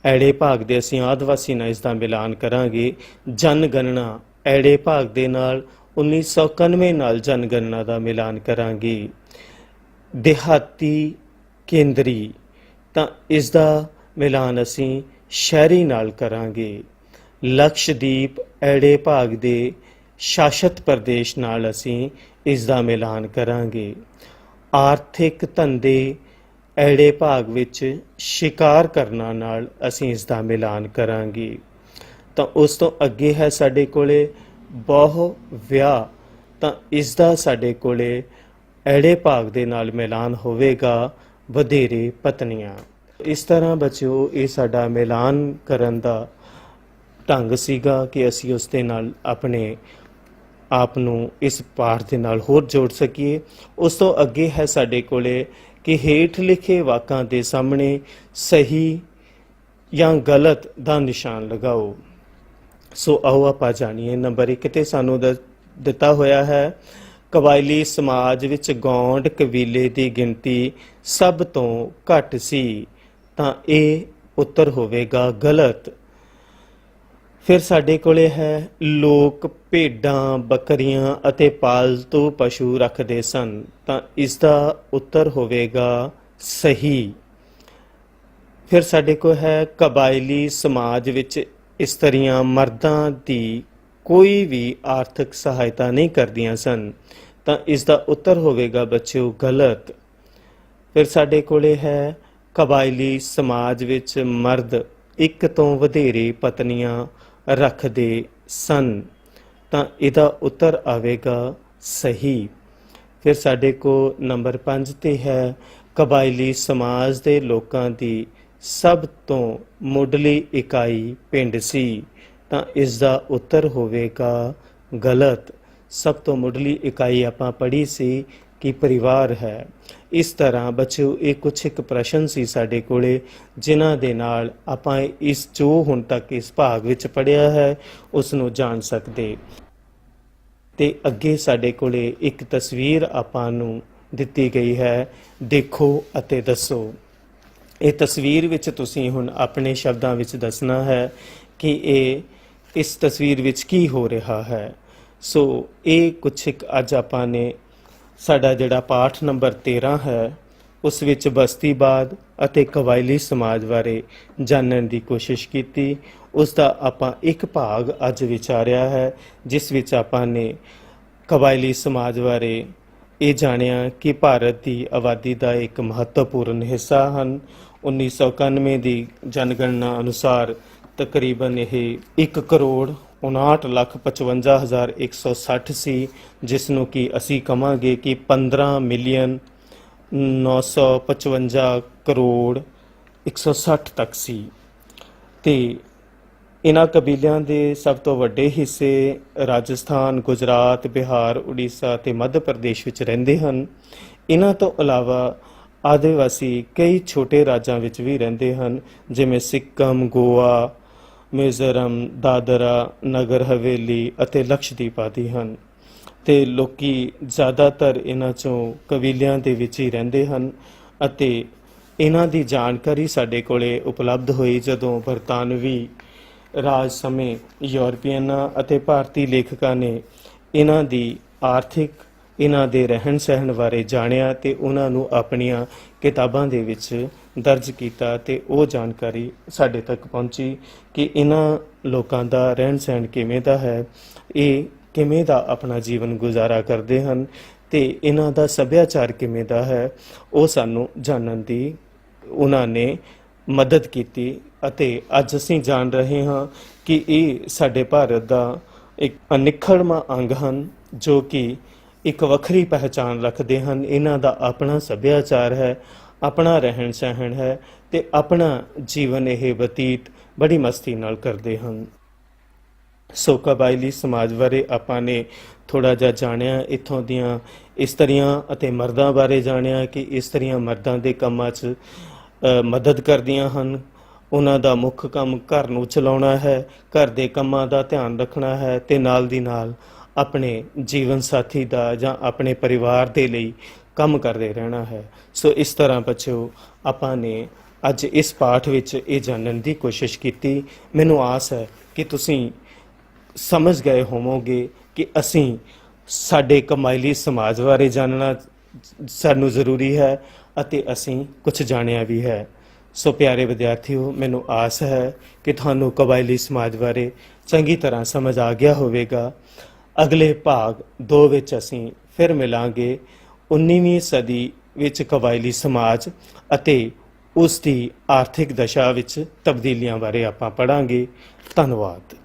ਐੜੇ ਭਾਗ ਦੇ ਅਸੀਂ ਆਦਿਵਾਸੀ ਨਾਲ ਇਸ ਦਾ ਮਿਲਾਨ ਕਰਾਂਗੇ। ਜਨਗਣਨਾ ਐੜੇ ਭਾਗ ਦੇ ਨਾਲ 1991 ਨਾਲ ਜਨਗਣਨਾ ਦਾ ਮਿਲਾਨ ਕਰਾਂਗੇ। ਦਿਹਾਤੀ ਕੇਂਦਰੀ ਤਾਂ ਇਸ ਦਾ ਮਿਲਾਨ ਅਸੀਂ ਸ਼ਹਿਰੀ ਨਾਲ ਕਰਾਂਗੇ। ਲਕਸ਼ਦੀਪ ਐੜੇ ਭਾਗ ਦੇ ਸ਼ਾਸਤ ਪ੍ਰਦੇਸ਼ ਨਾਲ ਅਸੀਂ ਇਸ ਦਾ ਮਿਲਾਨ ਕਰਾਂਗੇ। ਆਰਥਿਕ ਧੰਦੇ ਐੜੇ ਭਾਗ ਵਿੱਚ ਸ਼ਿਕਾਰ ਕਰਨਾ ਨਾਲ ਅਸੀਂ ਇਸ ਦਾ ਮਿਲਾਨ ਕਰਾਂਗੇ। ਤਾਂ ਉਸ ਤੋਂ ਅੱਗੇ ਹੈ ਸਾਡੇ ਕੋਲੇ ਬਹੁ ਵਿਆਹ, ਤਾਂ ਇਸ ਦਾ ਸਾਡੇ ਕੋਲੇ ਐੜੇ ਭਾਗ ਦੇ ਨਾਲ ਮਿਲਾਨ ਹੋਵੇਗਾ ਵਧੇਰੇ ਪਤਨੀਆਂ। ਇਸ ਤਰ੍ਹਾਂ ਬੱਚਿਓ ਇਹ ਸਾਡਾ ਮਿਲਾਨ ਕਰਨ ਦਾ ਢੰਗ ਸੀਗਾ ਕਿ ਅਸੀਂ ਉਸ ਦੇ ਨਾਲ ਆਪਣੇ ਆਪ ਨੂੰ ਇਸ ਪਾਠ ਦੇ ਨਾਲ ਹੋਰ ਜੋੜ ਸਕੀਏ। ਉਸ ਤੋਂ ਅੱਗੇ ਹੈ ਸਾਡੇ ਕੋਲੇ ਕਿ ਹੇਠ ਲਿਖੇ ਵਾਕਾਂ ਦੇ ਸਾਹਮਣੇ ਸਹੀ ਜਾਂ ਗਲਤ ਦਾ ਨਿਸ਼ਾਨ ਲਗਾਓ। ਸੋ ਆਓ ਆਪਾਂ ਜਾਣੀਏ। ਨੰਬਰ 1 ਤੇ ਸਾਨੂੰ ਦਿੱਤਾ ਹੋਇਆ ਹੈ ਕਬਾਇਲੀ ਸਮਾਜ ਵਿੱਚ ਗੌਂਡ ਕਬੀਲੇ ਦੀ ਗਿਣਤੀ ਸਭ ਤੋਂ ਘੱਟ ਸੀ, ਤਾਂ ਇਹ ਉੱਤਰ ਹੋਵੇਗਾ ਗਲਤ। ਫਿਰ ਸਾਡੇ ਕੋਲੇ ਹੈ ਲੋਕ ਭੇਡਾਂ ਬੱਕਰੀਆਂ ਅਤੇ ਪਾਲਤੂ ਪਸ਼ੂ ਰੱਖਦੇ ਸਨ, ਤਾਂ ਇਸ ਦਾ ਉੱਤਰ ਹੋਵੇਗਾ ਸਹੀ। ਫਿਰ ਸਾਡੇ ਕੋਲ ਹੈ ਕਬਾਇਲੀ ਸਮਾਜ ਵਿੱਚ ਇਸਤਰੀਆਂ ਮਰਦਾਂ ਦੀ ਕੋਈ ਵੀ ਆਰਥਿਕ ਸਹਾਇਤਾ ਨਹੀਂ ਕਰਦੀਆਂ ਸਨ, ਤਾਂ ਇਸ ਦਾ ਉੱਤਰ ਹੋਵੇਗਾ ਬੱਚਿਓ ਗਲਤ। ਫਿਰ ਸਾਡੇ ਕੋਲੇ ਹੈ ਕਬਾਇਲੀ ਸਮਾਜ ਵਿੱਚ ਮਰਦ ਇੱਕ ਤੋਂ ਵਧੇਰੇ ਪਤਨੀਆਂ ਰੱਖਦੇ ਸਨ, ਤਾਂ ਇਹਦਾ ਉੱਤਰ ਆਵੇਗਾ ਸਹੀ। ਫਿਰ ਸਾਡੇ ਕੋਲ ਨੰਬਰ 5 ਤੇ ਹੈ ਕਬਾਇਲੀ ਸਮਾਜ ਦੇ ਲੋਕਾਂ ਦੀ ਸਭ ਤੋਂ ਮੁੱਢਲੀ ਇਕਾਈ ਪਿੰਡ ਸੀ, ਤਾਂ ਇਸ ਦਾ ਉੱਤਰ ਹੋਵੇਗਾ ਗਲਤ। ਸਭ ਤੋਂ ਮੁੱਢਲੀ ਇਕਾਈ ਆਪਾਂ ਪੜ੍ਹੀ ਸੀ ਕਿ ਪਰਿਵਾਰ ਹੈ। ਇਸ ਤਰ੍ਹਾਂ ਬੱਚਿਓ ਇਹ ਕੁਛ ਇੱਕ ਪ੍ਰਸ਼ਨ ਸੀ ਸਾਡੇ ਕੋਲੇ ਜਿਨ੍ਹਾਂ ਦੇ ਨਾਲ ਆਪਾਂ ਇਸ ਜੋ ਹੁਣ ਤੱਕ ਇਸ ਭਾਗ ਵਿੱਚ ਪੜ੍ਹਿਆ ਹੈ ਉਸ ਨੂੰ ਜਾਣ ਸਕਦੇ। ਤੇ ਅੱਗੇ ਸਾਡੇ ਕੋਲੇ ਇੱਕ ਤਸਵੀਰ ਆਪਾਂ ਨੂੰ ਦਿੱਤੀ ਗਈ ਹੈ, ਦੇਖੋ ਅਤੇ ਦੱਸੋ। ਇਹ ਤਸਵੀਰ ਵਿੱਚ ਤੁਸੀਂ ਹੁਣ ਆਪਣੇ ਸ਼ਬਦਾਂ ਵਿੱਚ ਦੱਸਣਾ ਹੈ ਕਿ ਇਸ ਤਸਵੀਰ ਵਿੱਚ ਕੀ ਹੋ ਰਿਹਾ ਹੈ। ਸੋ ਇਹ ਕੁਛ ਇੱਕ ਅੱਜ ਆਪਾਂ ਨੇ ਸਾਡਾ ਜਿਹੜਾ ਪਾਠ ਨੰਬਰ 13 ਹੈ ਉਸ ਵਿੱਚ ਬਸਤੀਵਾਦ ਅਤੇ ਕਬਾਇਲੀ ਸਮਾਜ ਬਾਰੇ ਜਾਣਨ ਦੀ ਕੋਸ਼ਿਸ਼ ਕੀਤੀ। ਉਸ ਦਾ ਆਪਾਂ ਇੱਕ ਭਾਗ ਅੱਜ ਵਿਚਾਰਿਆ ਹੈ ਜਿਸ ਵਿੱਚ ਆਪਾਂ ਨੇ ਕਬਾਇਲੀ ਸਮਾਜ ਬਾਰੇ ਇਹ ਜਾਣਿਆ ਕਿ ਭਾਰਤ ਦੀ ਆਬਾਦੀ ਦਾ ਇੱਕ ਮਹੱਤਵਪੂਰਨ ਹਿੱਸਾ ਹਨ। 1991 ਦੀ ਜਨਗਣਨਾ ਅਨੁਸਾਰ ਤਕਰੀਬਨ ਇਹ 1,59,55,160 ਸੀ, ਜਿਸ ਨੂੰ ਕਿ ਅਸੀਂ ਕਹਾਂਗੇ ਕਿ 15,955,160 ਤੱਕ ਸੀ। ਤੇ ਇਹਨਾਂ ਕਬੀਲਿਆਂ ਦੇ ਸਭ ਤੋਂ ਵੱਡੇ ਹਿੱਸੇ ਰਾਜਸਥਾਨ, ਗੁਜਰਾਤ, ਬਿਹਾਰ, ਉੜੀਸਾ ਤੇ ਮੱਧ ਪ੍ਰਦੇਸ਼ ਵਿੱਚ ਰਹਿੰਦੇ ਹਨ। ਇਹਨਾਂ ਤੋਂ ਇਲਾਵਾ ਆਦਿਵਾਸੀ ਕਈ ਛੋਟੇ ਰਾਜਾਂ ਵਿੱਚ ਵੀ ਰਹਿੰਦੇ ਹਨ, ਜਿਵੇਂ ਸਿੱਕਮ, ਗੋਆ, ਮਿਜ਼ੋਰਮ, ਦਾਦਰਾ ਨਗਰ ਹਵੇਲੀ ਅਤੇ ਲਕਸ਼ਦੀਪ ਆਦਿ ਹਨ। ਤੇ ਲੋਕੀ ਜ਼ਿਆਦਾਤਰ ਇਹਨਾਂ ਚੋਂ ਕਬੀਲਿਆਂ ਦੇ ਵਿੱਚ ਹੀ ਰਹਿੰਦੇ ਹਨ ਅਤੇ ਇਹਨਾਂ ਦੀ ਜਾਣਕਾਰੀ ਸਾਡੇ ਕੋਲੇ ਉਪਲਬਧ ਹੋਈ ਜਦੋਂ ਬਰਤਾਨਵੀ ਰਾਜ ਸਮੇਂ ਯੂਰਪੀਅਨਾਂ ਅਤੇ ਭਾਰਤੀ ਲੇਖਕਾਂ ਨੇ ਇਹਨਾਂ ਦੀ ਆਰਥਿਕ, ਇਹਨਾਂ ਦੇ ਰਹਿਣ ਸਹਿਣ ਬਾਰੇ ਜਾਣਿਆ ਤੇ ਉਹਨਾਂ ਨੂੰ ਆਪਣੀਆਂ ਕਿਤਾਬਾਂ ਦੇ ਵਿੱਚ ਦਰਜ ਕੀਤਾ ਤੇ ਉਹ ਜਾਣਕਾਰੀ ਸਾਡੇ ਤੱਕ ਪਹੁੰਚੀ ਕਿ ਇਹਨਾਂ ਲੋਕਾਂ ਦਾ ਰਹਿਣ ਸਹਿਣ ਕਿਵੇਂ ਦਾ ਹੈ, ਇਹ ਕਿਵੇਂ ਦਾ ਆਪਣਾ ਜੀਵਨ ਗੁਜ਼ਾਰਾ ਕਰਦੇ ਹਨ ਤੇ ਇਹਨਾਂ ਦਾ ਸੱਭਿਆਚਾਰ ਕਿਵੇਂ ਦਾ ਹੈ, ਉਹ ਸਾਨੂੰ ਜਾਣਨ ਦੀ ਉਹਨਾਂ ਨੇ ਮਦਦ ਕੀਤੀ। ਅਤੇ ਅੱਜ ਅਸੀਂ ਜਾਣ ਰਹੇ ਹਾਂ ਕਿ ਇਹ ਸਾਡੇ ਭਾਰਤ ਦਾ ਇੱਕ ਅਨਿੱਖੜਵਾਂ ਅੰਗ ਹਨ ਜੋ ਕਿ ਇੱਕ ਵੱਖਰੀ ਪਹਿਚਾਣ ਰੱਖਦੇ ਹਨ। ਇਹਨਾਂ ਦਾ ਆਪਣਾ ਸੱਭਿਆਚਾਰ ਹੈ, ਆਪਣਾ ਰਹਿਣ ਸਹਿਣ ਹੈ ਤੇ ਆਪਣਾ ਜੀਵਨ ਇਹ ਬਤੀਤ ਬੜੀ ਮਸਤੀ ਨਾਲ ਕਰਦੇ ਹਨ। ਸੋ ਕਬਾਇਲੀ ਸਮਾਜ ਬਾਰੇ ਆਪਾਂ ਨੇ ਥੋੜ੍ਹਾ ਜਿਹਾ ਜਾਣਿਆ, ਇੱਥੋਂ ਦੀਆਂ ਇਸਤਰੀਆਂ ਅਤੇ ਮਰਦਾਂ ਬਾਰੇ ਜਾਣਿਆ ਕਿ ਇਸਤਰੀਆਂ ਮਰਦਾਂ ਦੇ ਕੰਮਾਂ 'ਚ ਮਦਦ ਕਰਦੀਆਂ ਹਨ। ਉਹਨਾਂ ਦਾ ਮੁੱਖ ਕੰਮ ਘਰ ਨੂੰ ਚਲਾਉਣਾ ਹੈ, ਘਰ ਦੇ ਕੰਮਾਂ ਦਾ ਧਿਆਨ ਰੱਖਣਾ ਹੈ ਤੇ ਨਾਲ ਦੀ ਨਾਲ ਆਪਣੇ ਜੀਵਨ ਸਾਥੀ ਦਾ ਜਾਂ ਆਪਣੇ ਪਰਿਵਾਰ ਦੇ ਲਈ ਕੰਮ ਕਰਦੇ ਰਹਿਣਾ ਹੈ। ਸੋ ਇਸ ਤਰ੍ਹਾਂ ਬੱਚਿਓ ਆਪਾਂ ਨੇ ਅੱਜ ਇਸ ਪਾਠ ਵਿੱਚ ਇਹ ਜਾਣਨ ਦੀ ਕੋਸ਼ਿਸ਼ ਕੀਤੀ। ਮੈਨੂੰ ਆਸ ਹੈ ਕਿ ਤੁਸੀਂ ਸਮਝ ਗਏ ਹੋਵੋਗੇ ਕਿ ਅਸੀਂ ਸਾਡੇ ਕਮਾਈਲੀ ਸਮਾਜ ਬਾਰੇ ਜਾਣਨਾ ਸਾਨੂੰ ਜ਼ਰੂਰੀ ਹੈ ਅਤੇ ਅਸੀਂ ਕੁਝ ਜਾਣਿਆ ਵੀ ਹੈ। ਸੋ ਪਿਆਰੇ ਵਿਦਿਆਰਥੀਓ, ਮੈਨੂੰ ਆਸ ਹੈ ਕਿ ਤੁਹਾਨੂੰ ਕਬਾਇਲੀ ਸਮਾਜ ਬਾਰੇ ਚੰਗੀ ਤਰ੍ਹਾਂ ਸਮਝ ਆ ਗਿਆ ਹੋਵੇਗਾ। ਅਗਲੇ ਭਾਗ 2 ਵਿੱਚ ਅਸੀਂ ਫਿਰ ਮਿਲਾਂਗੇ। 19ਵੀਂ ਸਦੀ ਵਿੱਚ ਕਬਾਇਲੀ ਸਮਾਜ ਅਤੇ ਉਸ ਦੀ ਆਰਥਿਕ ਦਸ਼ਾ ਵਿੱਚ ਤਬਦੀਲੀਆਂ ਬਾਰੇ ਆਪਾਂ ਪੜ੍ਹਾਂਗੇ। ਧੰਨਵਾਦ।